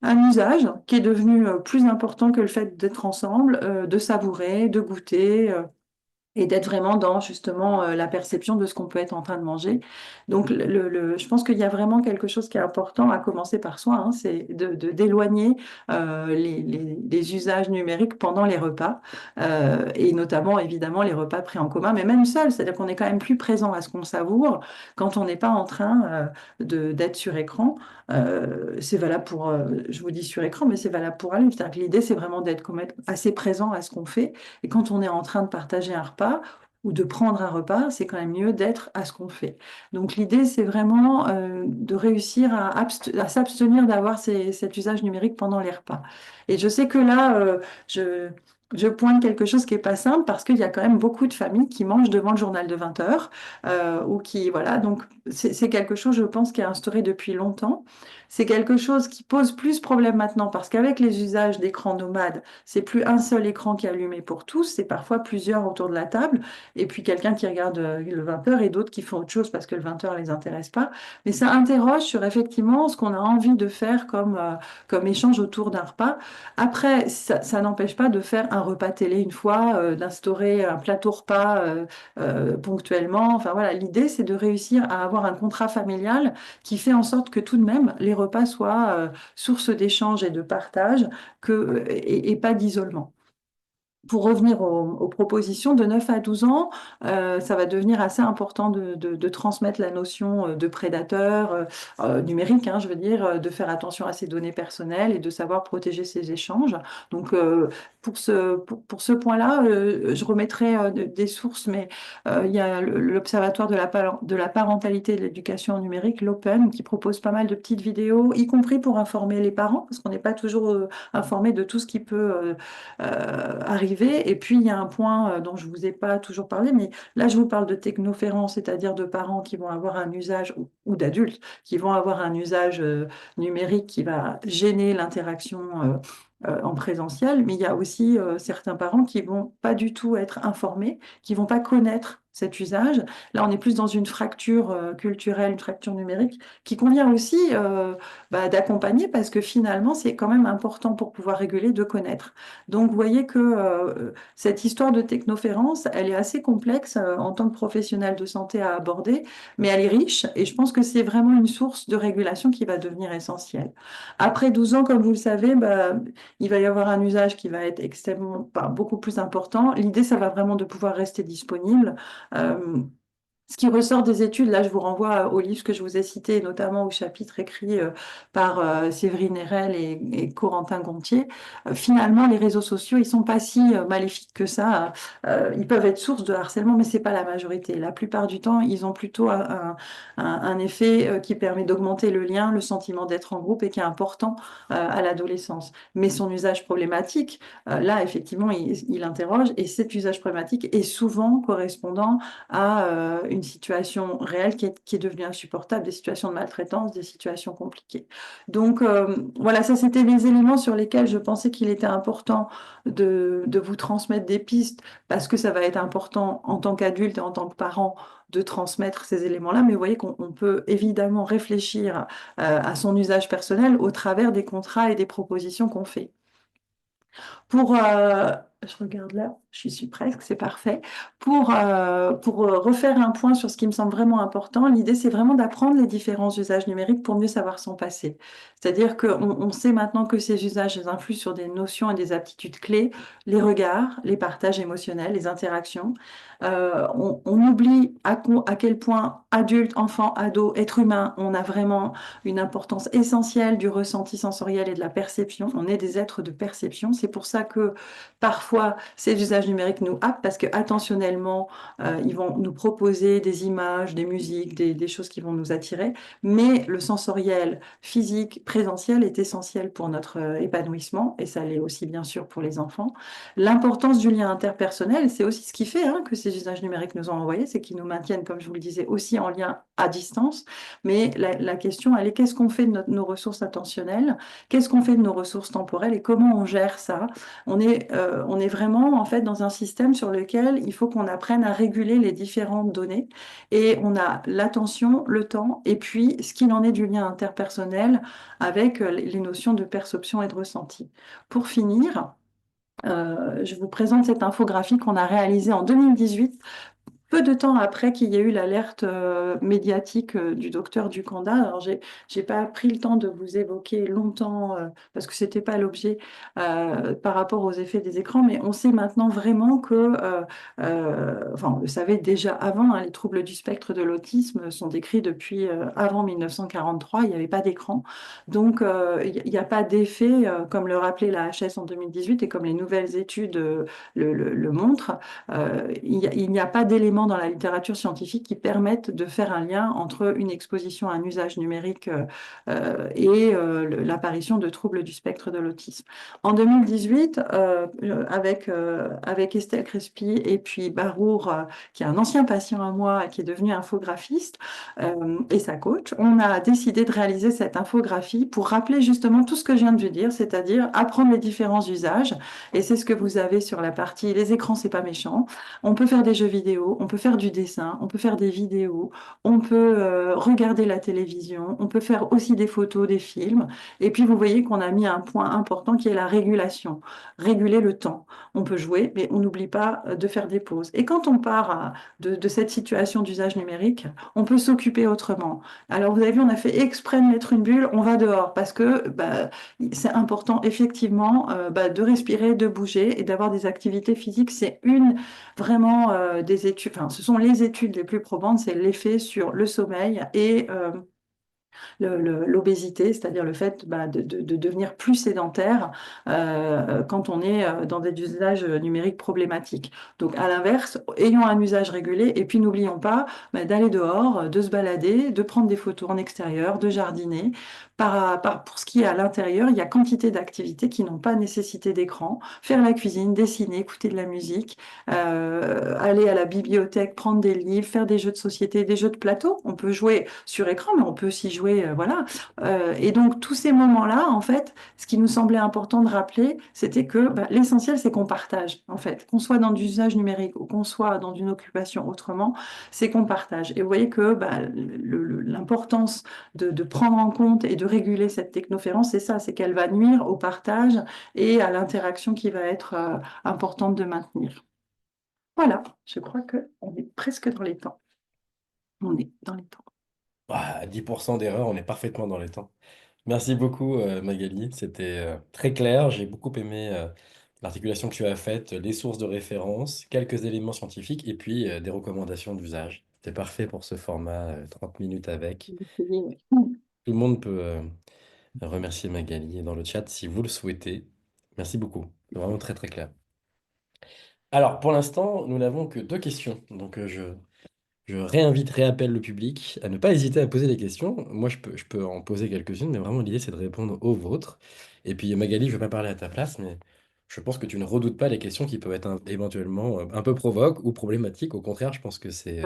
un usage qui est devenu plus important que le fait d'être ensemble, de savourer, de goûter. Et d'être vraiment dans justement la perception de ce qu'on peut être en train de manger. Donc, je pense qu'il y a vraiment quelque chose qui est important à commencer par soi, hein, c'est d'éloigner les usages numériques pendant les repas, et notamment évidemment les repas pris en commun, mais même seul, c'est-à-dire qu'on est quand même plus présent à ce qu'on savoure quand on n'est pas en train d'être sur écran. C'est valable pour, je vous dis sur écran, mais c'est valable pour aller. C'est-à-dire que l'idée, c'est vraiment d'être quand même assez présent à ce qu'on fait. Et quand on est en train de partager un repas ou de prendre un repas, c'est quand même mieux d'être à ce qu'on fait. Donc l'idée, c'est vraiment de réussir à s'abstenir d'avoir cet usage numérique pendant les repas. Et je sais que là, je pointe quelque chose qui n'est pas simple parce qu'il y a quand même beaucoup de familles qui mangent devant le journal de 20 heures ou qui, voilà, donc c'est quelque chose, je pense, qui est instauré depuis longtemps. C'est quelque chose qui pose plus problème maintenant parce qu'avec les usages d'écran nomades, c'est plus un seul écran qui est allumé pour tous, c'est parfois plusieurs autour de la table, et puis quelqu'un qui regarde le 20 heures et d'autres qui font autre chose parce que le 20 heures les intéresse pas. Mais ça interroge sur effectivement ce qu'on a envie de faire comme échange autour d'un repas. Après, ça n'empêche pas de faire un repas télé une fois, d'instaurer un plateau repas ponctuellement. Enfin voilà, l'idée c'est de réussir à avoir un contrat familial qui fait en sorte que tout de même les repas soient source d'échange et de partage et pas d'isolement. Pour revenir aux propositions, de 9 à 12 ans, ça va devenir assez important de transmettre la notion de prédateur numérique, hein, je veux dire, de faire attention à ses données personnelles et de savoir protéger ses échanges. Donc, pour ce point-là, je remettrai des sources, mais il y a l'Observatoire de la parentalité et de l'éducation numérique, l'Open, qui propose pas mal de petites vidéos, y compris pour informer les parents, parce qu'on n'est pas toujours informé de tout ce qui peut arriver. Et puis, il y a un point dont je ne vous ai pas toujours parlé, mais là, je vous parle de technoférence, c'est-à-dire de parents qui vont avoir un usage, ou d'adultes, qui vont avoir un usage numérique qui va gêner l'interaction en présentiel. Mais il y a aussi certains parents qui vont pas du tout être informés, qui vont pas connaître cet usage. Là, on est plus dans une fracture culturelle, une fracture numérique, qui convient aussi d'accompagner parce que finalement, c'est quand même important pour pouvoir réguler de connaître. Donc, vous voyez que cette histoire de technoférence, elle est assez complexe en tant que professionnel de santé à aborder, mais elle est riche et je pense que c'est vraiment une source de régulation qui va devenir essentielle. Après 12 ans, comme vous le savez, il va y avoir un usage qui va être extrêmement, beaucoup plus important. L'idée, ça va vraiment de pouvoir rester disponible. Euh, Ce qui ressort des études, là je vous renvoie au livre que je vous ai cité, notamment au chapitre écrit par Séverine Erel et Corentin Gontier. Finalement, les réseaux sociaux, ils sont pas si maléfiques que ça. Ils peuvent être source de harcèlement, mais c'est pas la majorité. La plupart du temps, ils ont plutôt un effet qui permet d'augmenter le lien, le sentiment d'être en groupe et qui est important à l'adolescence. Mais son usage problématique, là effectivement, il interroge et cet usage problématique est souvent correspondant à une situation réelle qui est devenue insupportable, des situations de maltraitance, des situations compliquées. Donc voilà, ça c'était les éléments sur lesquels je pensais qu'il était important de vous transmettre des pistes, parce que ça va être important en tant qu'adulte et en tant que parent de transmettre ces éléments-là, mais vous voyez qu'on peut évidemment réfléchir à son usage personnel au travers des contrats et des propositions qu'on fait. Pour, je regarde là, j'y suis presque, c'est parfait. Pour refaire un point sur ce qui me semble vraiment important, l'idée c'est vraiment d'apprendre les différents usages numériques pour mieux savoir s'en passer. C'est-à-dire qu'on sait maintenant que ces usages influent sur des notions et des aptitudes clés, les regards, les partages émotionnels, les interactions. On oublie à quel point adulte, enfant, ado, être humain, on a vraiment une importance essentielle du ressenti sensoriel et de la perception. On est des êtres de perception. C'est pour ça que parfois ces usages numériques nous happent parce que attentionnellement, ils vont nous proposer des images, des musiques, des choses qui vont nous attirer. Mais le sensoriel, physique, présentiel est essentiel pour notre épanouissement et ça l'est aussi bien sûr pour les enfants. L'importance du lien interpersonnel, c'est aussi ce qui fait que ces usages numériques nous ont envoyés, c'est qu'ils nous maintiennent, comme je vous le disais, aussi en lien à distance. Mais la question, elle est qu'est-ce qu'on fait de nos ressources attentionnelles? Qu'est-ce qu'on fait de nos ressources temporelles et comment on gère ça? On est vraiment en fait dans un système sur lequel il faut qu'on apprenne à réguler les différentes données et on a l'attention, le temps et puis ce qu'il en est du lien interpersonnel avec les notions de perception et de ressenti. Pour finir, je vous présente cette infographie qu'on a réalisée en 2018 peu de temps après qu'il y ait eu l'alerte médiatique du docteur Ducanda. Alors, j'ai pas pris le temps de vous évoquer longtemps parce que c'était pas l'objet par rapport aux effets des écrans, mais on sait maintenant vraiment que, enfin, on le savait déjà avant, les troubles du spectre de l'autisme sont décrits depuis avant 1943, il n'y avait pas d'écran. Donc, il n'y a pas d'effet, comme le rappelait la HS en 2018 et comme les nouvelles études le montrent. Il n'y a pas d'éléments dans la littérature scientifique qui permettent de faire un lien entre une exposition à un usage numérique et l'apparition de troubles du spectre de l'autisme. En 2018, avec Estelle Crespi et puis Barour, qui est un ancien patient à moi et qui est devenu infographiste, et sa coach, on a décidé de réaliser cette infographie pour rappeler justement tout ce que je viens de vous dire, c'est-à-dire apprendre les différents usages. Et c'est ce que vous avez sur la partie les écrans, c'est pas méchant. On peut faire des jeux vidéo, on peut faire du dessin, on peut faire des vidéos, on peut regarder la télévision, on peut faire aussi des photos, des films. Et puis vous voyez qu'on a mis un point important qui est la régulation, réguler le temps. On peut jouer, mais on n'oublie pas de faire des pauses. Et quand on part de cette situation d'usage numérique, on peut s'occuper autrement. Alors vous avez vu, on a fait exprès de mettre une bulle, on va dehors parce que c'est important effectivement de respirer, de bouger et d'avoir des activités physiques. C'est une vraiment des études, enfin ce sont les études les plus probantes, c'est l'effet sur le sommeil et l'obésité, c'est-à-dire le fait de devenir plus sédentaire quand on est dans des usages numériques problématiques. Donc à l'inverse, ayons un usage régulé et puis n'oublions pas d'aller dehors, de se balader, de prendre des photos en extérieur, de jardiner. Pour ce qui est à l'intérieur, il y a quantité d'activités qui n'ont pas nécessité d'écran. Faire la cuisine, dessiner, écouter de la musique, aller à la bibliothèque, prendre des livres, faire des jeux de société, des jeux de plateau. On peut jouer sur écran, mais on peut aussi jouer, voilà. Et donc tous ces moments-là, en fait, ce qui nous semblait important de rappeler, c'était que l'essentiel, c'est qu'on partage, en fait, qu'on soit dans du usage numérique ou qu'on soit dans une occupation autrement, c'est qu'on partage. Et vous voyez que l'importance de prendre en compte et de réguler cette technoférence, c'est ça, c'est qu'elle va nuire au partage et à l'interaction qui va être importante de maintenir. Voilà, je crois qu'on est presque dans les temps. On est dans les temps. Ah, 10% d'erreur, on est parfaitement dans les temps. Merci beaucoup, Magali. C'était très clair. J'ai beaucoup aimé l'articulation que tu as faite, les sources de référence, quelques éléments scientifiques et puis des recommandations d'usage. C'était C'est parfait pour ce format 30 minutes avec. Oui. Tout le monde peut remercier Magali dans le chat si vous le souhaitez. Merci beaucoup. C'est vraiment très très clair. Alors, pour l'instant, nous n'avons que deux questions. Donc, je réappelle le public à ne pas hésiter à poser des questions. Moi, je peux en poser quelques-unes, mais vraiment, l'idée, c'est de répondre aux vôtres. Et puis, Magali, je ne vais pas parler à ta place, mais je pense que tu ne redoutes pas les questions qui peuvent être éventuellement un peu provoques ou problématiques. Au contraire, je pense que c'est...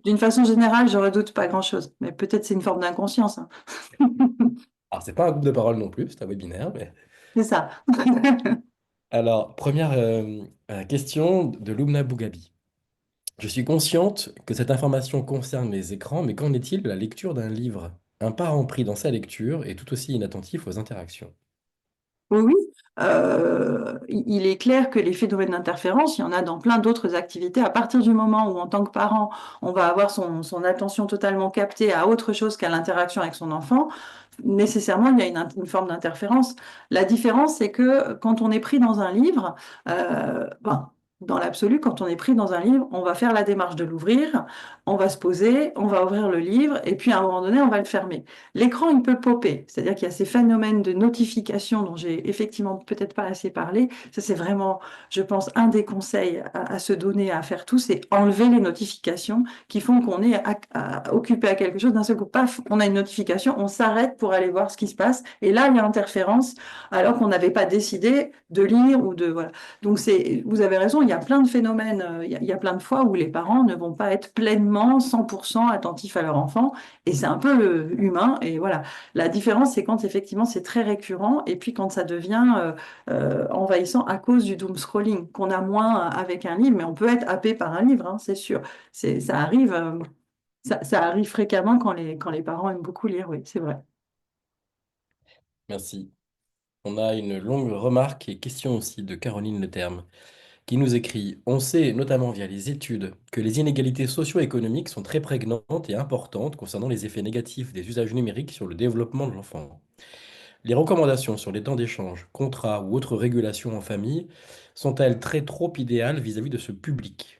D'une façon générale, je redoute pas grand-chose, mais peut-être c'est une forme d'inconscience, hein. Alors, c'est pas un groupe de parole non plus, c'est un webinaire, mais... C'est ça. Alors, première question de Lumna Bougabi. Je suis consciente que cette information concerne les écrans, mais qu'en est-il de la lecture d'un livre? Un parent pris dans sa lecture est tout aussi inattentif aux interactions. Oui, oui. Il est clair que les phénomènes d'interférence, il y en a dans plein d'autres activités. À partir du moment où, en tant que parent, on va avoir son attention totalement captée à autre chose qu'à l'interaction avec son enfant, nécessairement, il y a une forme d'interférence. La différence, c'est que quand on est pris dans un livre, ben, dans l'absolu, quand on est pris dans un livre, on va faire la démarche de l'ouvrir, on va se poser, on va ouvrir le livre, et puis à un moment donné, on va le fermer. L'écran, il peut popper, c'est-à-dire qu'il y a ces phénomènes de notification dont j'ai effectivement peut-être pas assez parlé. Ça, c'est vraiment, je pense, un des conseils à se donner, à faire tous, c'est enlever les notifications qui font qu'on est occupé à quelque chose. D'un seul coup, paf, on a une notification, on s'arrête pour aller voir ce qui se passe. Et là, il y a interférence, alors qu'on n'avait pas décidé de lire ou de... Voilà. Donc, vous avez raison, il y a plein de phénomènes, il y a plein de fois où les parents ne vont pas être pleinement 100% attentifs à leur enfant. Et c'est un peu humain. Et voilà. La différence, c'est quand effectivement c'est très récurrent et puis quand ça devient envahissant à cause du doom scrolling, qu'on a moins avec un livre, mais on peut être happé par un livre, hein, c'est sûr. Ça arrive, ça arrive fréquemment quand les parents aiment beaucoup lire, oui, c'est vrai. Merci. On a une longue remarque et question aussi de Caroline Leterme qui nous écrit: On sait, notamment via les études, que les inégalités socio-économiques sont très prégnantes et importantes concernant les effets négatifs des usages numériques sur le développement de l'enfant. Les recommandations sur les temps d'échange, contrats ou autres régulations en famille sont-elles très trop idéales vis-à-vis de ce public?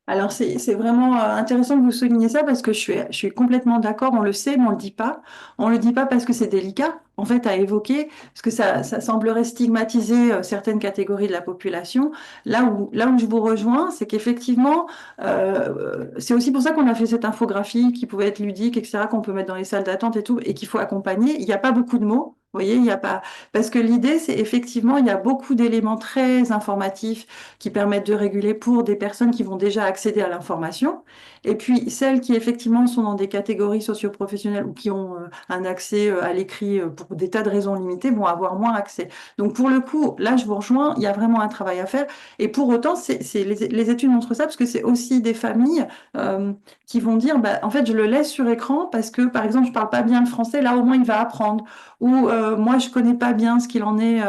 Alors, c'est vraiment intéressant que vous souligniez ça parce que je suis complètement d'accord. On le sait, mais on le dit pas. On le dit pas parce que c'est délicat, en fait, à évoquer, parce que ça semblerait stigmatiser certaines catégories de la population. Là où je vous rejoins, c'est qu'effectivement, c'est aussi pour ça qu'on a fait cette infographie qui pouvait être ludique, etc., qu'on peut mettre dans les salles d'attente et tout, et qu'il faut accompagner. Il n'y a pas beaucoup de mots. Vous voyez, il n'y a pas. Parce que l'idée, c'est effectivement, il y a beaucoup d'éléments très informatifs qui permettent de réguler pour des personnes qui vont déjà accéder à l'information. Et puis celles qui effectivement sont dans des catégories socioprofessionnelles ou qui ont un accès à l'écrit pour des tas de raisons limitées vont avoir moins accès. Donc pour le coup, là je vous rejoins, il y a vraiment un travail à faire. Et pour autant, les études montrent ça parce que c'est aussi des familles euh, qui vont dire, bah, en fait, je le laisse sur écran parce que, par exemple, je parle pas bien le français, là au moins il va apprendre. Ou moi, je connais pas bien ce qu'il en est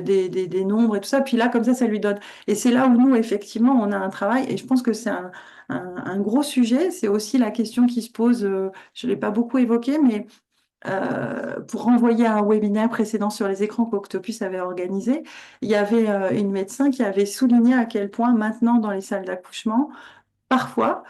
des nombres et tout ça. Puis là, comme ça lui donne. Et c'est là où nous, effectivement, on a un travail, et je pense que c'est un gros sujet. C'est aussi la question qui se pose, je ne l'ai pas beaucoup évoqué, mais pour renvoyer à un webinaire précédent sur les écrans qu'Octopus avait organisé, il y avait une médecin qui avait souligné à quel point maintenant dans les salles d'accouchement, parfois,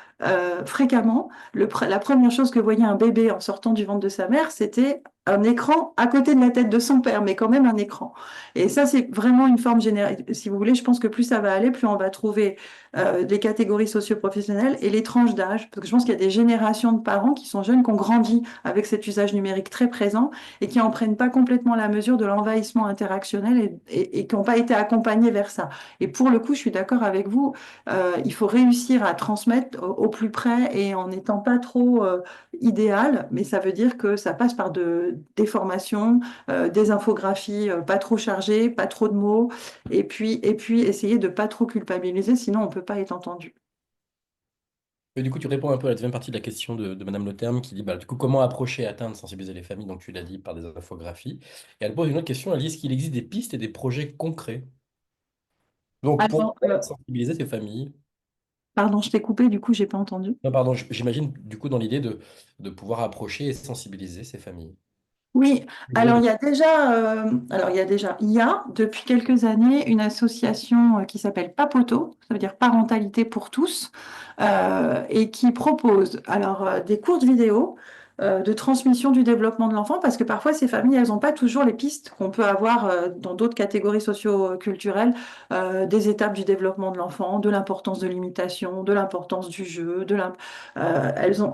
fréquemment, la première chose que voyait un bébé en sortant du ventre de sa mère, c'était un écran à côté de la tête de son père, mais quand même un écran. Et ça, c'est vraiment une forme générale. Si vous voulez, je pense que plus ça va aller, plus on va trouver les catégories socio-professionnelles et les tranches d'âge. Parce que je pense qu'il y a des générations de parents qui sont jeunes, qui ont grandi avec cet usage numérique très présent et qui n'en prennent pas complètement la mesure de l'envahissement interactionnel et qui n'ont pas été accompagnés vers ça. Et pour le coup, je suis d'accord avec vous, il faut réussir à transmettre au plus près et en n'étant pas trop idéal, mais ça veut dire que ça passe par des formations, des infographies pas trop chargées, pas trop de mots, et puis essayer de pas trop culpabiliser, sinon on ne peut pas être entendu. Et du coup, tu réponds un peu à la deuxième partie de la question de Madame Le Terme qui dit bah, du coup, comment approcher, atteindre, sensibiliser les familles. Donc, tu l'as dit par des infographies. Et elle pose une autre question. Elle dit: est-ce qu'il existe des pistes et des projets concrets? Donc, pour Alors, sensibiliser ces familles. pardon, je t'ai coupé, du coup, j'ai pas entendu. Non, pardon, j'imagine du coup dans l'idée de pouvoir approcher et sensibiliser ces familles. Oui, il y a depuis quelques années une association qui s'appelle Papoto, ça veut dire Parentalité pour tous, et qui propose des courtes vidéos de transmission du développement de l'enfant, parce que parfois ces familles, elles n'ont pas toujours les pistes qu'on peut avoir dans d'autres catégories socio-culturelles, des étapes du développement de l'enfant, de l'importance de l'imitation, de l'importance du jeu, elles ont,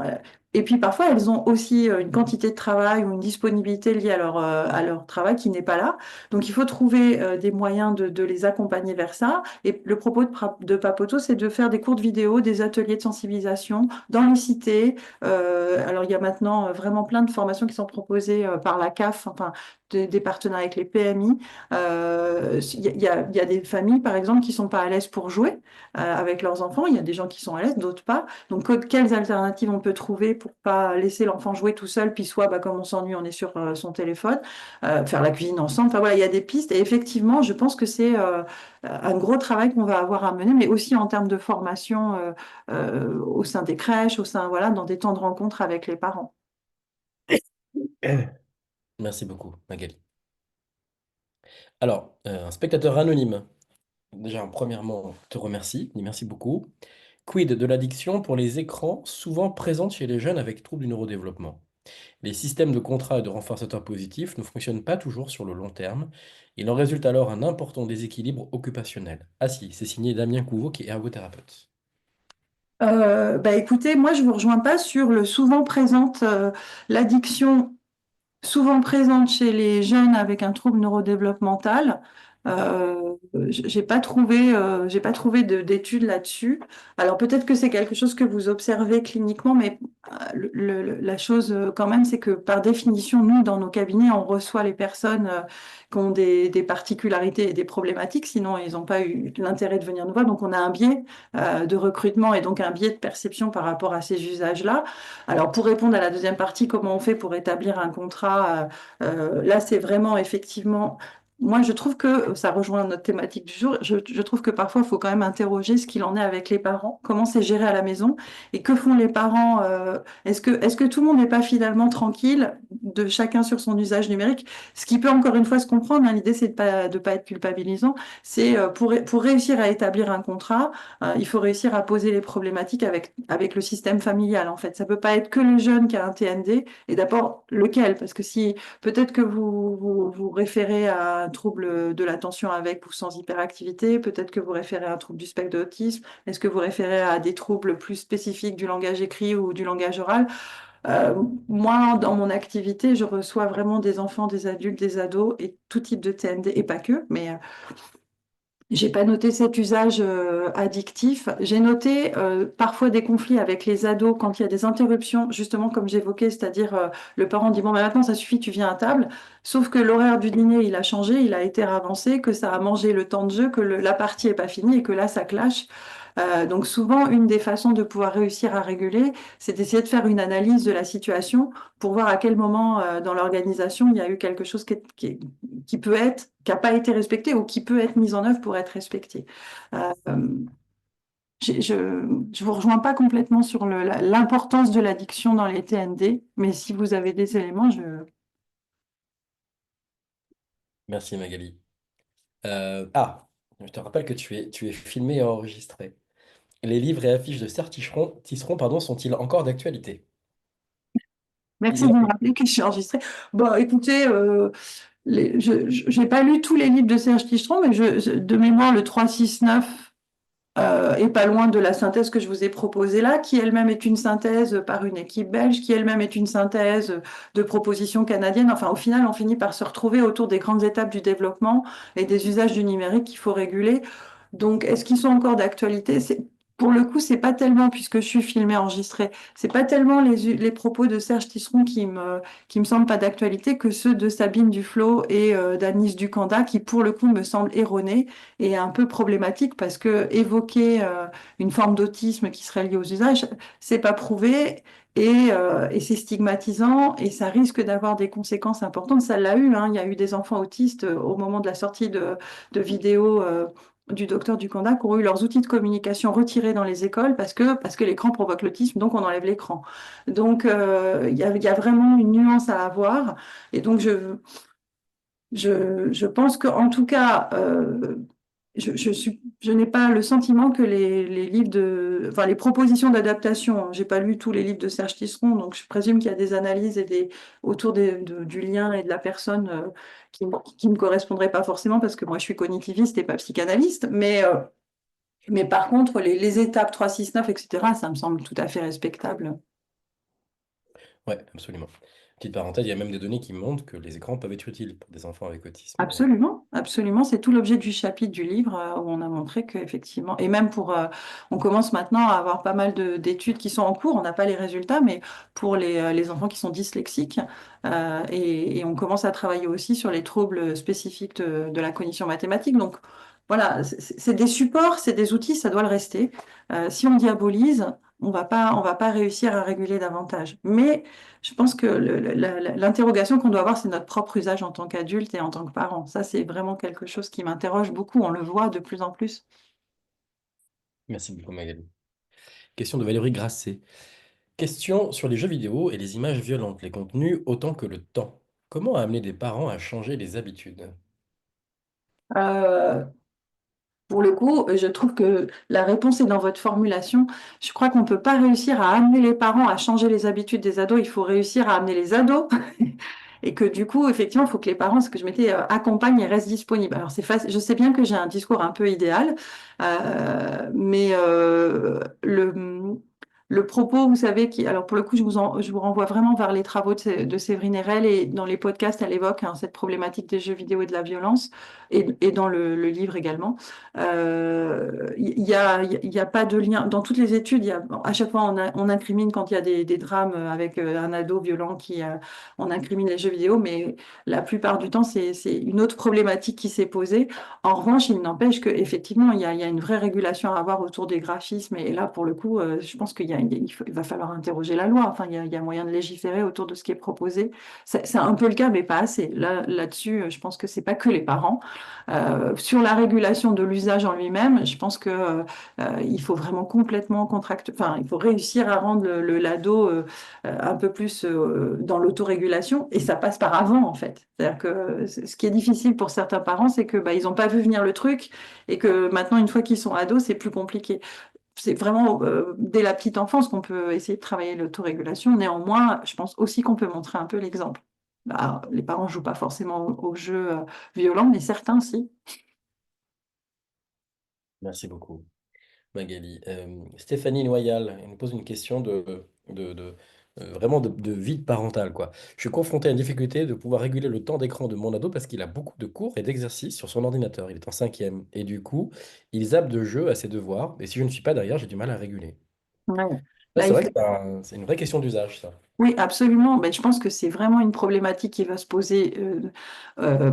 et puis parfois, elles ont aussi une quantité de travail ou une disponibilité liée à leur travail qui n'est pas là. Donc il faut trouver des moyens de les accompagner vers ça. Et le propos de Papoto, c'est de faire des courtes vidéos, des ateliers de sensibilisation dans les cités. Alors il y a maintenant vraiment plein de formations qui sont proposées par la CAF, enfin des partenariats avec les PMI. Il y a des familles, par exemple, qui sont pas à l'aise pour jouer avec leurs enfants. Il y a des gens qui sont à l'aise, d'autres pas. Donc, quelles alternatives on peut trouver pour pas laisser l'enfant jouer tout seul, puis soit, bah, comme on s'ennuie, on est sur son téléphone, faire la cuisine ensemble. Enfin voilà, il y a des pistes. Et effectivement, je pense que c'est un gros travail qu'on va avoir à mener, mais aussi en termes de formation au sein des crèches, au sein, voilà, dans des temps de rencontre avec les parents. Merci beaucoup, Magali. Alors, un spectateur anonyme, déjà, premièrement, te remercie, dit merci beaucoup. Quid de l'addiction pour les écrans, souvent présente chez les jeunes avec troubles du neurodéveloppement? Les systèmes de contrat et de renforçateurs positifs ne fonctionnent pas toujours sur le long terme. Il en résulte alors un important déséquilibre occupationnel. Ah si, c'est signé Damien Couveau qui est ergothérapeute. Bah écoutez, moi je vous rejoins pas sur le souvent présente l'addiction souvent présente chez les jeunes avec un trouble neurodéveloppemental. J'ai pas trouvé d'études là-dessus. Alors peut-être que c'est quelque chose que vous observez cliniquement, mais la chose quand même, c'est que par définition, nous, dans nos cabinets, on reçoit les personnes qui ont des particularités et des problématiques, sinon ils n'ont pas eu l'intérêt de venir nous voir. Donc on a un biais de recrutement et donc un biais de perception par rapport à ces usages-là. Alors, pour répondre à la deuxième partie, comment on fait pour établir un contrat? Là, c'est vraiment effectivement. Moi, je trouve que ça rejoint notre thématique du jour. Je trouve que parfois, il faut quand même interroger ce qu'il en est avec les parents, comment c'est géré à la maison et que font les parents. Est-ce que tout le monde n'est pas finalement tranquille de chacun sur son usage numérique? Ce qui peut encore une fois se comprendre, hein, l'idée, c'est de pas être culpabilisant. C'est pour réussir à établir un contrat. Il faut réussir à poser les problématiques avec le système familial, en fait. Ça peut pas être que le jeune qui a un TND, et d'abord, lequel? Parce que si peut-être que vous référez à un trouble de l'attention avec ou sans hyperactivité, peut-être que vous référez à un trouble du spectre de l'autisme, est-ce que vous référez à des troubles plus spécifiques du langage écrit ou du langage oral? Euh, Moi, dans mon activité, je reçois vraiment des enfants, des adultes, des ados et tout type de TND, et pas que, mais j'ai pas noté cet usage addictif. J'ai noté parfois des conflits avec les ados quand il y a des interruptions, justement comme j'évoquais, c'est-à-dire le parent dit bon ben maintenant ça suffit, tu viens à table. Sauf que l'horaire du dîner il a changé, il a été avancé, que ça a mangé le temps de jeu, que la partie est pas finie et que là ça clash. Donc souvent une des façons de pouvoir réussir à réguler, c'est d'essayer de faire une analyse de la situation pour voir à quel moment dans l'organisation il y a eu quelque chose qui peut être, qui n'a pas été respecté ou qui peut être mis en œuvre pour être respecté. Euh, je vous rejoins pas complètement sur l'importance de l'addiction dans les TND, mais si vous avez des éléments, je... Merci Magali. Ah, je te rappelle que tu es filmé et enregistré. Les livres et affiches de Serge Tisseron, pardon, sont-ils encore d'actualité? Merci Il de a- me rappeler que je suis enregistrée. Bon, écoutez, je n'ai pas lu tous les livres de Serge Ticheron, mais de mémoire, le 369 et pas loin de la synthèse que je vous ai proposée là, qui elle-même est une synthèse par une équipe belge, qui elle-même est une synthèse de propositions canadiennes. Enfin, au final, on finit par se retrouver autour des grandes étapes du développement et des usages du numérique qu'il faut réguler. Donc, est-ce qu'ils sont encore d'actualité? Pour le coup, c'est pas tellement, puisque je suis filmée, enregistrée, c'est pas tellement les propos de Serge Tisseron qui me semblent pas d'actualité que ceux de Sabine Duflot et d'Anis Ducanda, qui pour le coup me semblent erronés et un peu problématique parce que évoquer une forme d'autisme qui serait liée aux usages, c'est pas prouvé et c'est stigmatisant et ça risque d'avoir des conséquences importantes. Ça l'a eu, hein. Il y a eu des enfants autistes au moment de la sortie de vidéos du docteur Duconda qui ont eu leurs outils de communication retirés dans les écoles parce que l'écran provoque l'autisme, donc on enlève l'écran. Donc, il y a vraiment une nuance à avoir. Et donc, je pense qu'en tout cas, je n'ai pas le sentiment que les livres enfin, les propositions d'adaptation, j'ai pas lu tous les livres de Serge Tisseron, donc je présume qu'il y a des analyses autour du lien et de la personne qui me correspondraient pas forcément parce que moi je suis cognitiviste et pas psychanalyste, mais par contre, les étapes 3, 6, 9, etc., ça me semble tout à fait respectable. Ouais, absolument. Petite parenthèse, il y a même des données qui montrent que les écrans peuvent être utiles pour des enfants avec autisme. Absolument, absolument. C'est tout l'objet du chapitre du livre où on a montré qu'effectivement, et même on commence maintenant à avoir pas mal d'études qui sont en cours, on n'a pas les résultats, mais pour les enfants qui sont dyslexiques, et on commence à travailler aussi sur les troubles spécifiques de la cognition mathématique. Donc voilà, c'est des supports, c'est des outils, ça doit le rester. Si on diabolise, on va pas réussir à réguler davantage. Mais je pense que l'interrogation qu'on doit avoir, c'est notre propre usage en tant qu'adulte et en tant que parent. Ça, c'est vraiment quelque chose qui m'interroge beaucoup. On le voit de plus en plus. Merci beaucoup, Magali. Question de Valérie Grasset. Question sur les jeux vidéo et les images violentes, les contenus autant que le temps. Comment amener des parents à changer les habitudes? Euh, Pour le coup, je trouve que la réponse est dans votre formulation. Je crois qu'on ne peut pas réussir à amener les parents à changer les habitudes des ados. Il faut réussir à amener les ados. Et que du coup, effectivement, il faut que les parents, ce que je m'étais, accompagnent et restent disponibles. Alors, c'est facile. Je sais bien que j'ai un discours un peu idéal, mais le propos, vous savez, alors pour le coup, je vous renvoie vraiment vers les travaux de Séverine Erel et dans les podcasts, elle évoque cette problématique des jeux vidéo et de la violence et dans le livre également. Il y a pas de lien. Dans toutes les études, à chaque fois, on incrimine quand il y a des drames avec un ado violent on incrimine les jeux vidéo, mais la plupart du temps, c'est une autre problématique qui s'est posée. En revanche, il n'empêche qu'effectivement, il y a une vraie régulation à avoir autour des graphismes. Et là, pour le coup, je pense il va falloir interroger la loi. Enfin, il y a moyen de légiférer autour de ce qui est proposé. C'est un peu le cas, mais pas assez. Là-dessus, je pense que c'est pas que les parents. Sur la régulation de l'usage en lui-même, je pense que il faut vraiment complètement enfin, il faut réussir à rendre l'ado un peu plus dans l'autorégulation, et ça passe par avant en fait. C'est-à-dire que ce qui est difficile pour certains parents, c'est que bah, ils n'ont pas vu venir le truc et que maintenant, une fois qu'ils sont ados, c'est plus compliqué. C'est vraiment dès la petite enfance qu'on peut essayer de travailler l'autorégulation. Néanmoins, je pense aussi qu'on peut montrer un peu l'exemple. Bah, les parents jouent pas forcément aux jeux violents, mais certains, si. Merci beaucoup, Magali. Stéphanie Noyal, elle nous pose une question vraiment de vide parental, quoi. Je suis confronté à une difficulté de pouvoir réguler le temps d'écran de mon ado parce qu'il a beaucoup de cours et d'exercices sur son ordinateur. Il est en cinquième et du coup, il zappe de jeux à ses devoirs. Et si je ne suis pas derrière, j'ai du mal à réguler. Ouais. Là, Bah, c'est vrai que c'est une vraie question d'usage, ça. oui, absolument. Ben, je pense que c'est vraiment une problématique qui va se poser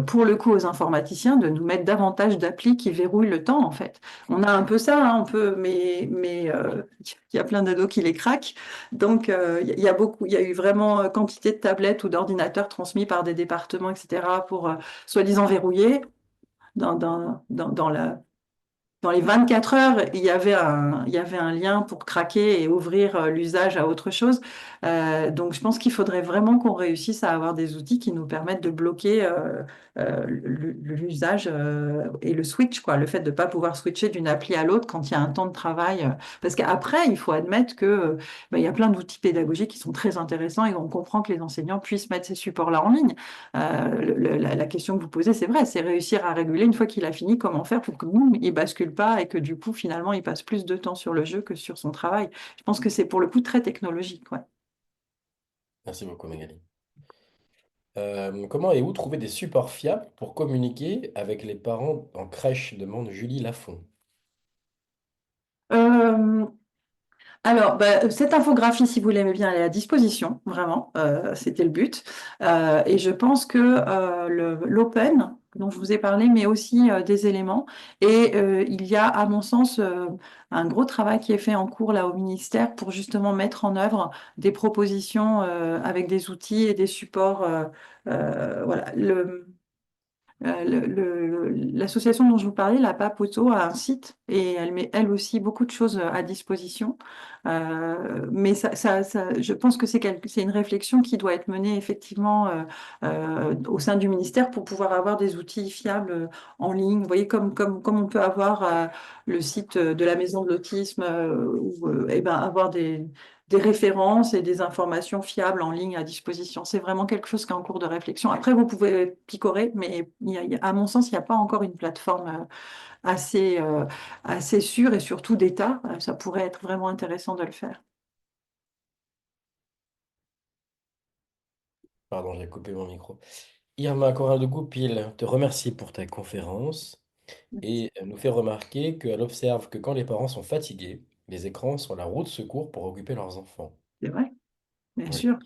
pour le coup aux informaticiens de nous mettre davantage d'applis qui verrouillent le temps en fait. On a un peu ça, hein, mais il y a plein d'ados qui les craquent. Donc il y a beaucoup, il y a eu vraiment quantité de tablettes ou d'ordinateurs transmis par des départements, etc. pour soi-disant verrouiller dans dans les 24 heures, il y avait un lien pour craquer et ouvrir l'usage à autre chose. Donc, je pense qu'il faudrait vraiment qu'on réussisse à avoir des outils qui nous permettent de bloquer l'usage et le switch, quoi, le fait de ne pas pouvoir switcher d'une appli à l'autre quand il y a un temps de travail. Parce qu'après, il faut admettre que il y a plein d'outils pédagogiques qui sont très intéressants et on comprend que les enseignants puissent mettre ces supports-là en ligne. La question que vous posez, c'est vrai, c'est réussir à réguler une fois qu'il a fini, comment faire pour que boum, il bascule pas et que du coup, finalement, il passe plus de temps sur le jeu que sur son travail. Je pense que c'est pour le coup très technologique. Ouais. Merci beaucoup, Magali. Comment et où trouver des supports fiables pour communiquer avec les parents en crèche, demande Julie Lafont. Euh, Alors, bah, cette infographie, si vous l'aimez bien, elle est à disposition, vraiment. C'était le but. Et je pense que l'open, dont je vous ai parlé, mais aussi des éléments. Et il y a, à mon sens, un gros travail qui est fait en cours là au ministère pour justement mettre en œuvre des propositions avec des outils et des supports. Voilà. L'association dont je vous parlais, la PAP Auto, a un site et elle met elle aussi beaucoup de choses à disposition. Mais je pense que c'est une réflexion qui doit être menée effectivement au sein du ministère pour pouvoir avoir des outils fiables en ligne. Vous voyez, comme on peut avoir le site de la maison de l'autisme ou eh ben, avoir des références et des informations fiables en ligne à disposition. C'est vraiment quelque chose qui est en cours de réflexion. Après, vous pouvez picorer, mais à mon sens, il n'y a pas encore une plateforme assez, assez sûre et surtout d'État. Ça pourrait être vraiment intéressant de le faire. Pardon, j'ai coupé mon micro. Irma Corin de Goupil te remercie pour ta conférence et nous fait remarquer qu'elle observe que quand les parents sont fatigués, les écrans sont la roue de secours pour occuper leurs enfants. C'est vrai. Bien Oui. sûr.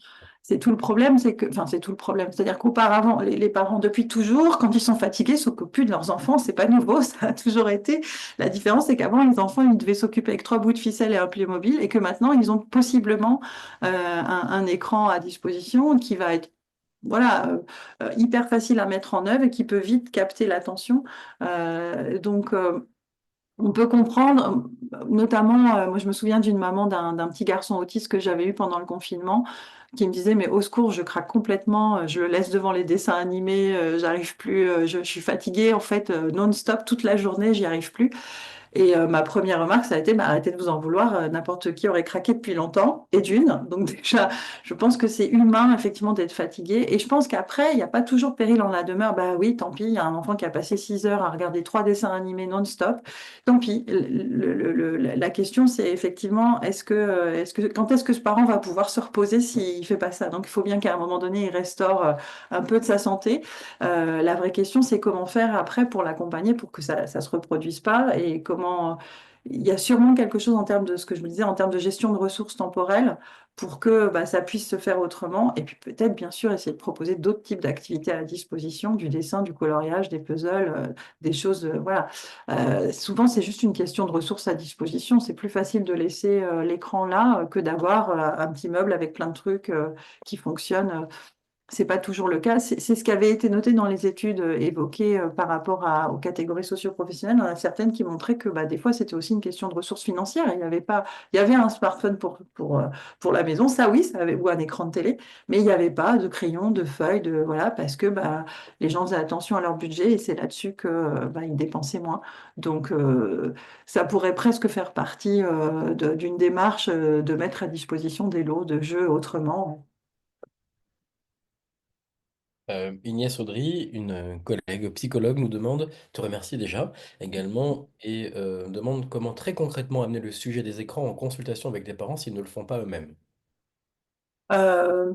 C'est tout le problème, enfin, c'est tout le problème. C'est-à-dire qu'auparavant, les parents, depuis toujours, quand ils sont fatigués, s'occupent plus de leurs enfants. C'est pas nouveau, ça a toujours été. La différence, c'est qu'avant, les enfants, ils devaient s'occuper avec trois bouts de ficelle et un Playmobil, et que maintenant, ils ont possiblement un écran à disposition qui va être voilà, hyper facile à mettre en œuvre et qui peut vite capter l'attention. On peut comprendre, notamment, moi je me souviens d'une maman d'un petit garçon autiste que j'avais eu pendant le confinement, qui me disait, mais au secours, je craque complètement, je le laisse devant les dessins animés, j'arrive plus, je suis fatiguée en fait, non-stop toute la journée, j'y arrive plus. Et ma première remarque, ça a été, bah, arrêtez de vous en vouloir, n'importe qui aurait craqué depuis longtemps, et d'une. Donc déjà, je pense que c'est humain, effectivement, d'être fatigué. Et je pense qu'après, il n'y a pas toujours péril en la demeure. Bah oui, tant pis, il y a un enfant qui a passé 6 heures à regarder trois dessins animés non-stop. Tant pis. La question, c'est effectivement, quand est-ce que ce parent va pouvoir se reposer s'il fait pas ça? Donc il faut bien qu'à un moment donné, il restaure un peu de sa santé. La vraie question, c'est comment faire après pour l'accompagner pour que ça ne se reproduise pas et comment. Il y a sûrement quelque chose en termes de ce que je me disais, en termes de gestion de ressources temporelles pour que bah, ça puisse se faire autrement. Et puis peut-être, bien sûr, essayer de proposer d'autres types d'activités à la disposition, du dessin, du coloriage, des puzzles, des choses. Voilà. Souvent, c'est juste une question de ressources à disposition. C'est plus facile de laisser l'écran là que d'avoir un petit meuble avec plein de trucs qui fonctionnent. C'est pas toujours le cas. C'est ce qui avait été noté dans les études évoquées par rapport aux catégories socio-professionnelles. Il y en a certaines qui montraient que bah, des fois, c'était aussi une question de ressources financières. Il y avait pas, il y avait un smartphone pour la maison, ça oui, ça avait, ou un écran de télé, mais il n'y avait pas de crayon, de feuilles, voilà, parce que bah, les gens faisaient attention à leur budget et c'est là-dessus que bah, ils dépensaient moins. Donc, ça pourrait presque faire partie d'une démarche de mettre à disposition des lots de jeux autrement. Inès Audry, une collègue psychologue, nous demande, te remercie déjà également, et demande comment très concrètement amener le sujet des écrans en consultation avec des parents s'ils ne le font pas eux-mêmes. Euh,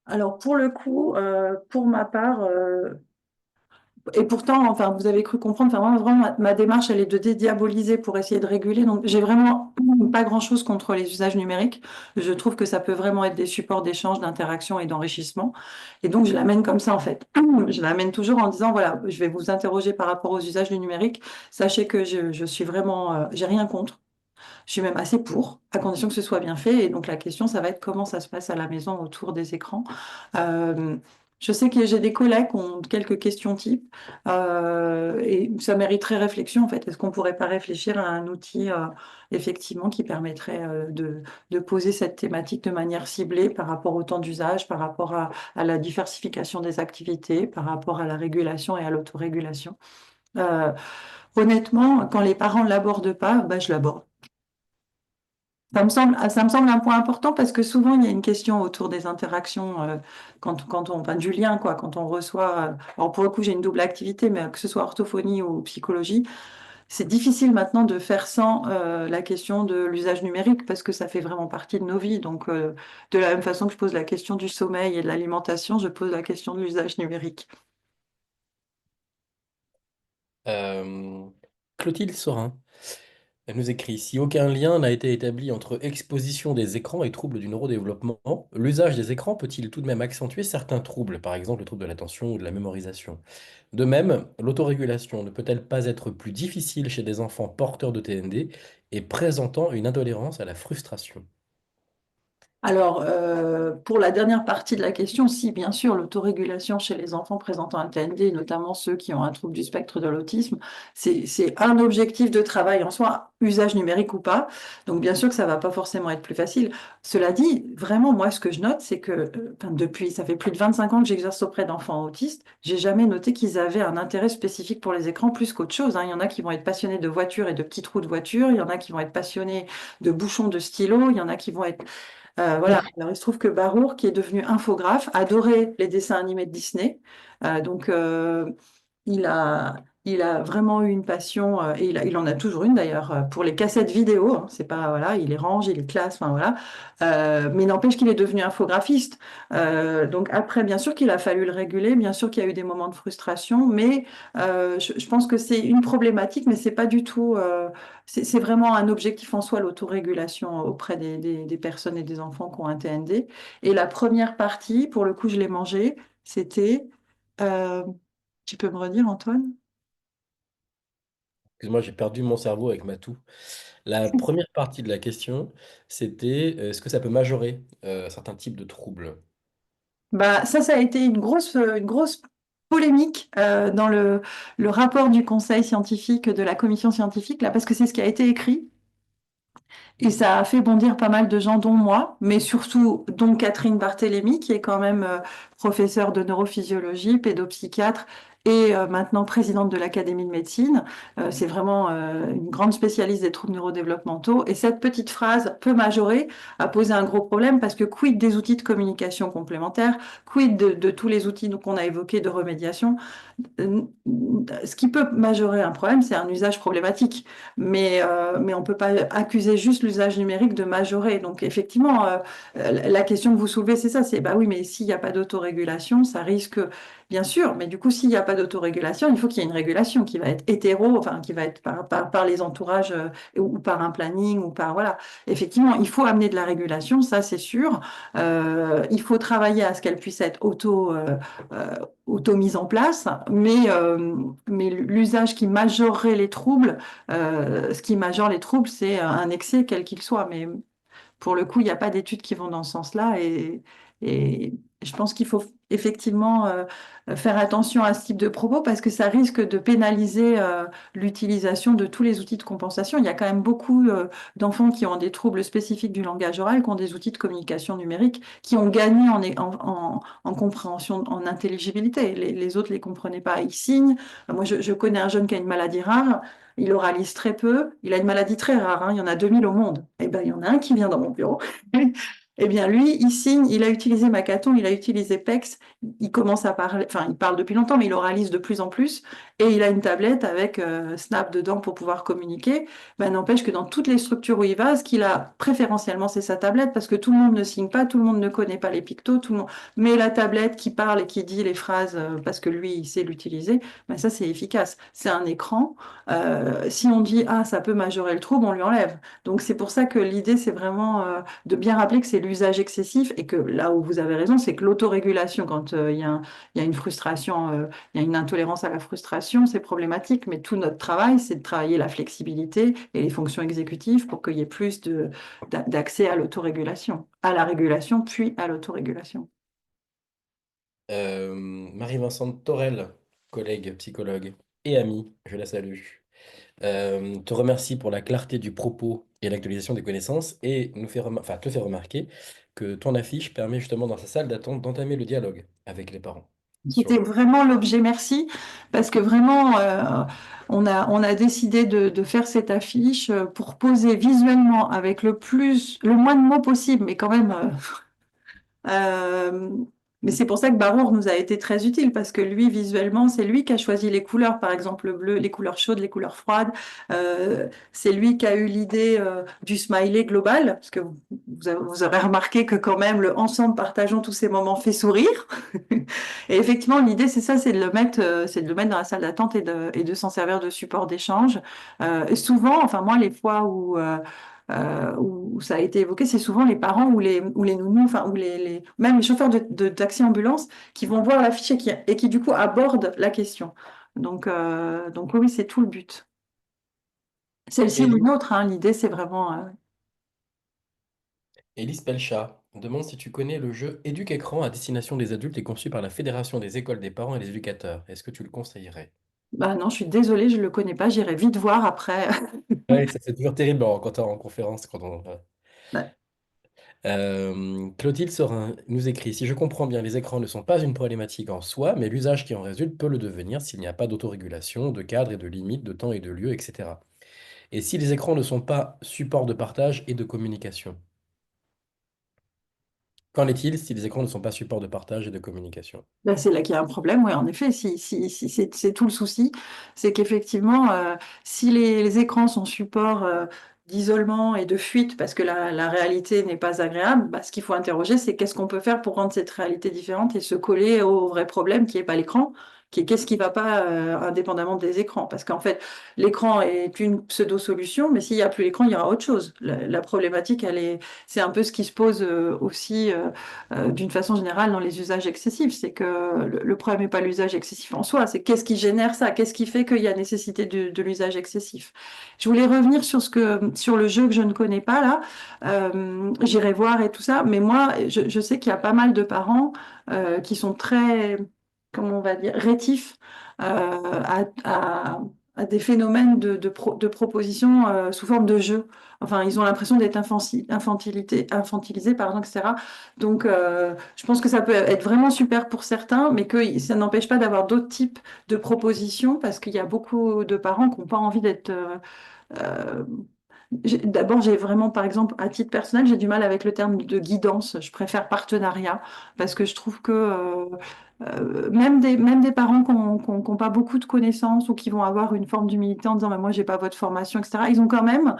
Alors pour le coup, pour ma part, et pourtant, enfin, vous avez cru comprendre, enfin, vraiment, ma démarche, elle est de dédiaboliser pour essayer de réguler. Donc, j'ai vraiment pas grand-chose contre les usages numériques. Je trouve que ça peut vraiment être des supports d'échange, d'interaction et d'enrichissement. Et donc, je l'amène comme ça, en fait. Je l'amène toujours en disant, voilà, je vais vous interroger par rapport aux usages du numérique. Sachez que je suis vraiment, j'ai rien contre. Je suis même assez pour, à condition que ce soit bien fait. Et donc la question, ça va être comment ça se passe à la maison autour des écrans. Euh, je sais que j'ai des collègues qui ont quelques questions types et ça mériterait réflexion en fait. Est-ce qu'on pourrait pas réfléchir à un outil effectivement qui permettrait de poser cette thématique de manière ciblée par rapport au temps d'usage, par rapport à la diversification des activités, par rapport à la régulation et à l'autorégulation. Euh, Honnêtement, quand les parents ne l'abordent pas, bah, je l'aborde. Ça me semble un point important parce que souvent il y a une question autour des interactions quand on, enfin, du lien quoi, quand on reçoit. Alors pour le coup j'ai une double activité, mais que ce soit orthophonie ou psychologie, c'est difficile maintenant de faire sans la question de l'usage numérique parce que ça fait vraiment partie de nos vies. Donc de la même façon que je pose la question du sommeil et de l'alimentation, je pose la question de l'usage numérique. Euh, Clotilde Sorin, elle nous écrit, si aucun lien n'a été établi entre exposition des écrans et troubles du neurodéveloppement, l'usage des écrans peut-il tout de même accentuer certains troubles, par exemple le trouble de l'attention ou de la mémorisation? De même, l'autorégulation ne peut-elle pas être plus difficile chez des enfants porteurs de TND et présentant une intolérance à la frustration? Alors, pour la dernière partie de la question, si, bien sûr, l'autorégulation chez les enfants présentant un TND, notamment ceux qui ont un trouble du spectre de l'autisme, c'est un objectif de travail en soi, usage numérique ou pas. Donc, bien sûr que ça va pas forcément être plus facile. Cela dit, vraiment, moi, ce que je note, c'est que enfin, depuis, ça fait plus de 25 ans que j'exerce auprès d'enfants autistes, j'ai jamais noté qu'ils avaient un intérêt spécifique pour les écrans plus qu'autre chose, hein. Il y en a qui vont être passionnés de voitures et de petits trous de voiture, il y en a qui vont être passionnés de bouchons de stylo, il y en a qui vont être voilà. Alors, il se trouve que Barour, qui est devenu infographe, adorait les dessins animés de Disney. Donc, il a, il a vraiment eu une passion, et il en a toujours une d'ailleurs, pour les cassettes vidéo, hein. C'est pas, voilà, il les range, il les classe, enfin voilà. Mais n'empêche qu'il est devenu infographiste. Donc après, bien sûr qu'il a fallu le réguler, bien sûr qu'il y a eu des moments de frustration, mais je pense que c'est une problématique, mais c'est pas du tout. C'est vraiment un objectif en soi, l'autorégulation auprès des personnes et des enfants qui ont un TND. Et la première partie, pour le coup, je l'ai mangée, c'était. euh, Tu peux me redire, Antoine? Excuse-moi, j'ai perdu mon cerveau avec ma toux. La première partie de la question, c'était est-ce que ça peut majorer certains types de troubles? Bah, ça a été une grosse polémique dans le rapport du conseil scientifique, de la commission scientifique, là, parce que c'est ce qui a été écrit. Et ça a fait bondir pas mal de gens, dont moi, mais surtout dont Catherine Barthélémy, qui est quand même professeure de neurophysiologie, pédopsychiatre et maintenant présidente de l'Académie de médecine. C'est vraiment une grande spécialiste des troubles neurodéveloppementaux. Et cette petite phrase, peu majorée, a posé un gros problème parce que quid des outils de communication complémentaires, quid de tous les outils qu'on a évoqués de remédiation, ce qui peut majorer un problème, c'est un usage problématique. Mais on ne peut pas accuser juste l'usage numérique de majorer. Donc, effectivement, la question que vous soulevez, c'est ça, c'est bah oui, mais s'il n'y a pas d'autorégulation, ça risque, bien sûr, mais du coup, s'il n'y a pas d'autorégulation, il faut qu'il y ait une régulation qui va être hétéro, enfin, qui va être par les entourages ou par un planning ou par, voilà. Effectivement, il faut amener de la régulation, ça, c'est sûr. Il faut travailler à ce qu'elle puisse être euh, auto-mise en place, mais l'usage qui majorerait les troubles, ce qui majore les troubles, c'est un excès quel qu'il soit. Mais pour le coup, il n'y a pas d'études qui vont dans ce sens-là et je pense qu'il faut effectivement faire attention à ce type de propos parce que ça risque de pénaliser l'utilisation de tous les outils de compensation. Il y a quand même beaucoup d'enfants qui ont des troubles spécifiques du langage oral, qui ont des outils de communication numérique, qui ont gagné en compréhension, en intelligibilité. Les autres ne les comprenaient pas. Ils signent. Moi, je connais un jeune qui a une maladie rare. Il oralise très peu. Il a une maladie très rare, hein. Il y en a 2000 au monde. Eh ben, il y en a un qui vient dans mon bureau. Eh bien, lui, il signe, il a utilisé Makaton, il a utilisé PEX, il commence à parler, enfin, il parle depuis longtemps, mais il oralise de plus en plus, et il a une tablette avec Snap dedans pour pouvoir communiquer. Ben, n'empêche que dans toutes les structures où il va, ce qu'il a préférentiellement, c'est sa tablette, parce que tout le monde ne signe pas, tout le monde ne connaît pas les pictos, tout le monde... mais la tablette qui parle et qui dit les phrases, parce que lui, il sait l'utiliser, ben, ça, c'est efficace. C'est un écran. Si on dit, ah, ça peut majorer le trouble, on lui enlève. Donc, c'est pour ça que l'idée, c'est vraiment de bien rappeler que c'est l'usage excessif et que là où vous avez raison, c'est que l'autorégulation, quand il y a une frustration, il y a une intolérance à la frustration, c'est problématique, mais tout notre travail, c'est de travailler la flexibilité et les fonctions exécutives pour qu'il y ait plus d'accès à l'autorégulation, à la régulation, puis à l'autorégulation. Marie-Vincente Torel, collègue psychologue et amie, je la salue, te remercie pour la clarté du propos et l'actualisation des connaissances et enfin, te fait remarquer que ton affiche permet justement dans sa salle d'attente d'entamer le dialogue avec les parents. C'était vraiment l'objet, merci, parce que vraiment, on a décidé de faire cette affiche pour poser visuellement avec le moins de mots possible, mais quand même Euh, mais c'est pour ça que Barour nous a été très utile parce que lui, visuellement, c'est lui qui a choisi les couleurs, par exemple le bleu, les couleurs chaudes, les couleurs froides. C'est lui qui a eu l'idée du smiley global, parce que vous aurez remarqué que quand même le ensemble partageons tous ces moments fait sourire. Et effectivement, l'idée, c'est ça, c'est de le mettre dans la salle d'attente et de s'en servir de support d'échange. Et souvent, enfin moi, les fois où ça a été évoqué, c'est souvent les parents ou les nounous, enfin, même les chauffeurs de taxi ambulance qui vont voir l'affiche et qui du coup abordent la question. Donc oui, c'est tout le but. Celle-ci ou une Élise, autre, hein, l'idée c'est vraiment. Élise Pelchat, On demande si tu connais le jeu Éduc-Écran à destination des adultes et conçu par la Fédération des écoles des parents et des éducateurs. Est-ce que tu le conseillerais? Bah non, je suis désolée, je ne le connais pas, j'irai vite voir après. Oui, ça c'est toujours terrible quand t'es en conférence. Bah, Clotilde Sorin nous écrit, si je comprends bien, les écrans ne sont pas une problématique en soi, mais l'usage qui en résulte peut le devenir s'il n'y a pas d'autorégulation, de cadre et de limites, de temps et de lieu, etc. Et si les écrans ne sont pas support de partage et de communication? Qu'en est-il si les écrans ne sont pas support de partage et de communication? bah, c'est là qu'il y a un problème, oui, en effet, si c'est tout le souci, c'est qu'effectivement, si les écrans sont support d'isolement et de fuite, parce que la réalité n'est pas agréable, bah, ce qu'il faut interroger, c'est qu'est-ce qu'on peut faire pour rendre cette réalité différente et se coller au vrai problème qui n'est pas l'écran, qui est qu'est-ce qui ne va pas indépendamment des écrans. Parce qu'en fait, l'écran est une pseudo-solution, mais s'il n'y a plus l'écran, il y aura autre chose. La problématique, c'est un peu ce qui se pose aussi. D'une façon générale dans les usages excessifs. C'est que le problème n'est pas l'usage excessif en soi, c'est qu'est-ce qui génère ça, qu'est-ce qui fait qu'il y a nécessité de l'usage excessif. Je voulais revenir sur le jeu que je ne connais pas là. J'irai voir et tout ça, mais moi, je sais qu'il y a pas mal de parents qui sont très, comment on va dire, rétifs à des phénomènes de propositions sous forme de jeu. Enfin, ils ont l'impression d'être infantilisés, pardon, etc. Donc, je pense que ça peut être vraiment super pour certains, mais que ça n'empêche pas d'avoir d'autres types de propositions parce qu'il y a beaucoup de parents qui n'ont pas envie d'être. Euh, D'abord, j'ai vraiment, par exemple, à titre personnel, j'ai du mal avec le terme de guidance. Je préfère partenariat parce que je trouve que même des parents qui n'ont pas beaucoup de connaissances ou qui vont avoir une forme d'humilité en disant, mais moi, j'ai pas votre formation, etc., ils ont quand même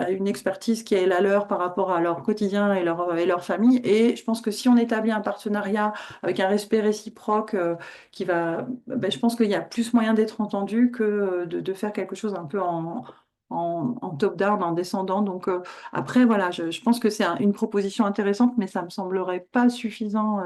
une expertise qui est la leur par rapport à leur quotidien et leur famille. Et je pense que si on établit un partenariat avec un respect réciproque je pense qu'il y a plus moyen d'être entendu que de faire quelque chose un peu en top-down, en descendant. Donc après, voilà, je pense que c'est une proposition intéressante, mais ça me semblerait pas suffisant.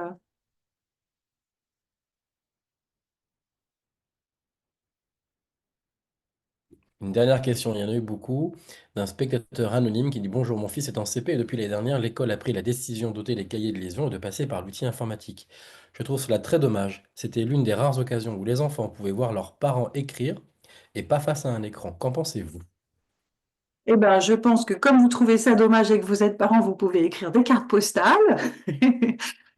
Une dernière question, il y en a eu beaucoup, d'un spectateur anonyme qui dit: Bonjour, mon fils est en CP et depuis l'année dernière, l'école a pris la décision d'ôter les cahiers de liaison et de passer par l'outil informatique. Je trouve cela très dommage. C'était l'une des rares occasions où les enfants pouvaient voir leurs parents écrire et pas face à un écran. Qu'en pensez-vous? Eh ben, je pense que comme vous trouvez ça dommage et que vous êtes parent, vous pouvez écrire des cartes postales,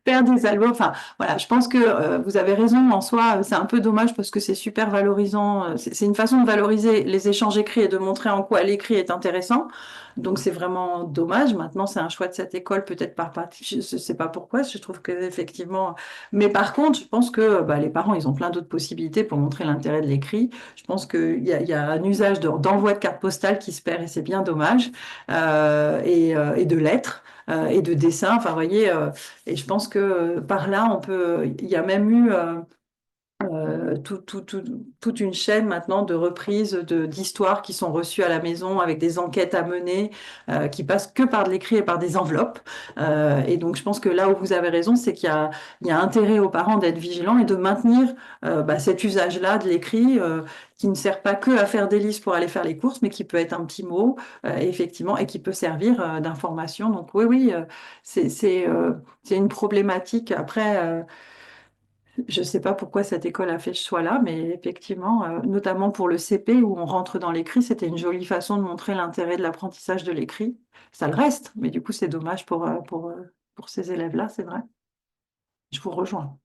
faire des albums. Enfin, voilà, je pense que vous avez raison en soi. C'est un peu dommage parce que c'est super valorisant. C'est une façon de valoriser les échanges écrits et de montrer en quoi l'écrit est intéressant. Donc, c'est vraiment dommage. Maintenant, c'est un choix de cette école, peut-être par partie. Je ne sais pas pourquoi. Je trouve que effectivement. Mais par contre, je pense que bah, les parents, ils ont plein d'autres possibilités pour montrer l'intérêt de l'écrit. Je pense qu'il y a un usage d'envoi de cartes postales qui se perd et c'est bien dommage, et de lettres. Et de dessins, enfin, vous voyez, et je pense que par là, il y a même eu toute une chaîne maintenant de reprises d'histoires qui sont reçues à la maison avec des enquêtes à mener, qui passent que par de l'écrit et par des enveloppes. Et donc, je pense que là où vous avez raison, c'est il y a intérêt aux parents d'être vigilants et de maintenir cet usage-là de l'écrit, qui ne sert pas que à faire des listes pour aller faire les courses, mais qui peut être un petit mot, effectivement, et qui peut servir d'information. Donc, oui, oui, c'est une problématique. Après, je ne sais pas pourquoi cette école a fait ce choix-là, mais effectivement, notamment pour le CP où on rentre dans l'écrit, c'était une jolie façon de montrer l'intérêt de l'apprentissage de l'écrit. Ça le reste, mais du coup, c'est dommage pour ces élèves-là, c'est vrai. Je vous rejoins.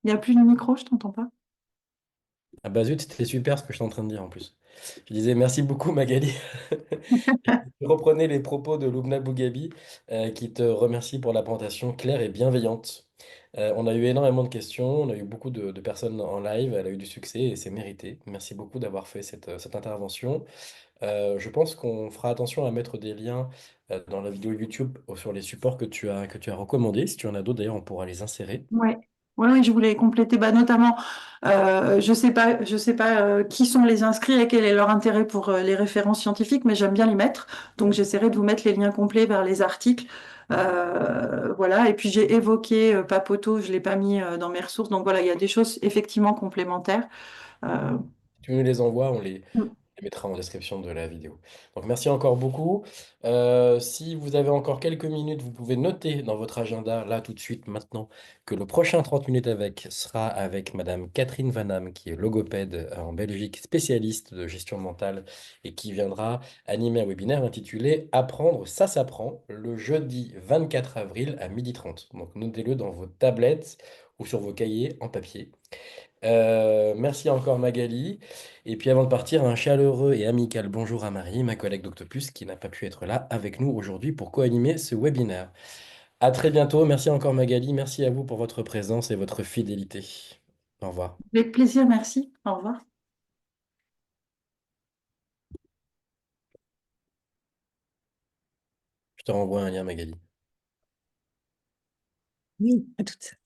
Il n'y a plus de micro, je t'entends pas. Ah bah zut, c'était super ce que je suis en train de dire en plus. Je disais merci beaucoup Magali. Je reprenais les propos de Lubna Bougabi qui te remercie pour la présentation claire et bienveillante. On a eu énormément de questions, on a eu beaucoup de personnes en live, elle a eu du succès et c'est mérité. Merci beaucoup d'avoir fait cette intervention. Je pense qu'on fera attention à mettre des liens dans la vidéo YouTube sur les supports que tu as recommandés. Si tu en as d'autres, d'ailleurs, on pourra les insérer. Ouais. Oui, oui, je voulais compléter, bah, notamment, je sais pas qui sont les inscrits et quel est leur intérêt pour les références scientifiques, mais j'aime bien les mettre. Donc, j'essaierai de vous mettre les liens complets vers les articles Voilà. Et puis j'ai évoqué Papoto, je ne l'ai pas mis dans mes ressources. Donc voilà, il y a des choses effectivement complémentaires. Euh, Si tu nous les envoies, on les mettra en description de la vidéo. Donc merci encore beaucoup. Si vous avez encore quelques minutes, vous pouvez noter dans votre agenda, là tout de suite, maintenant, que le prochain 30 minutes avec sera avec Madame Catherine Vanham, qui est logopède en Belgique, spécialiste de gestion mentale, et qui viendra animer un webinaire intitulé Apprendre, ça s'apprend, le jeudi 24 avril à 12h30. Donc notez-le dans vos tablettes ou sur vos cahiers en papier. Merci encore Magali. Et puis avant de partir, un chaleureux et amical bonjour à Marie, ma collègue d'Octopus, qui n'a pas pu être là avec nous aujourd'hui pour co-animer ce webinaire. À très bientôt. Merci encore Magali. Merci à vous pour votre présence et votre fidélité. Au revoir. avec plaisir, merci. Au revoir. Je te renvoie un lien Magali. Oui, à toutes.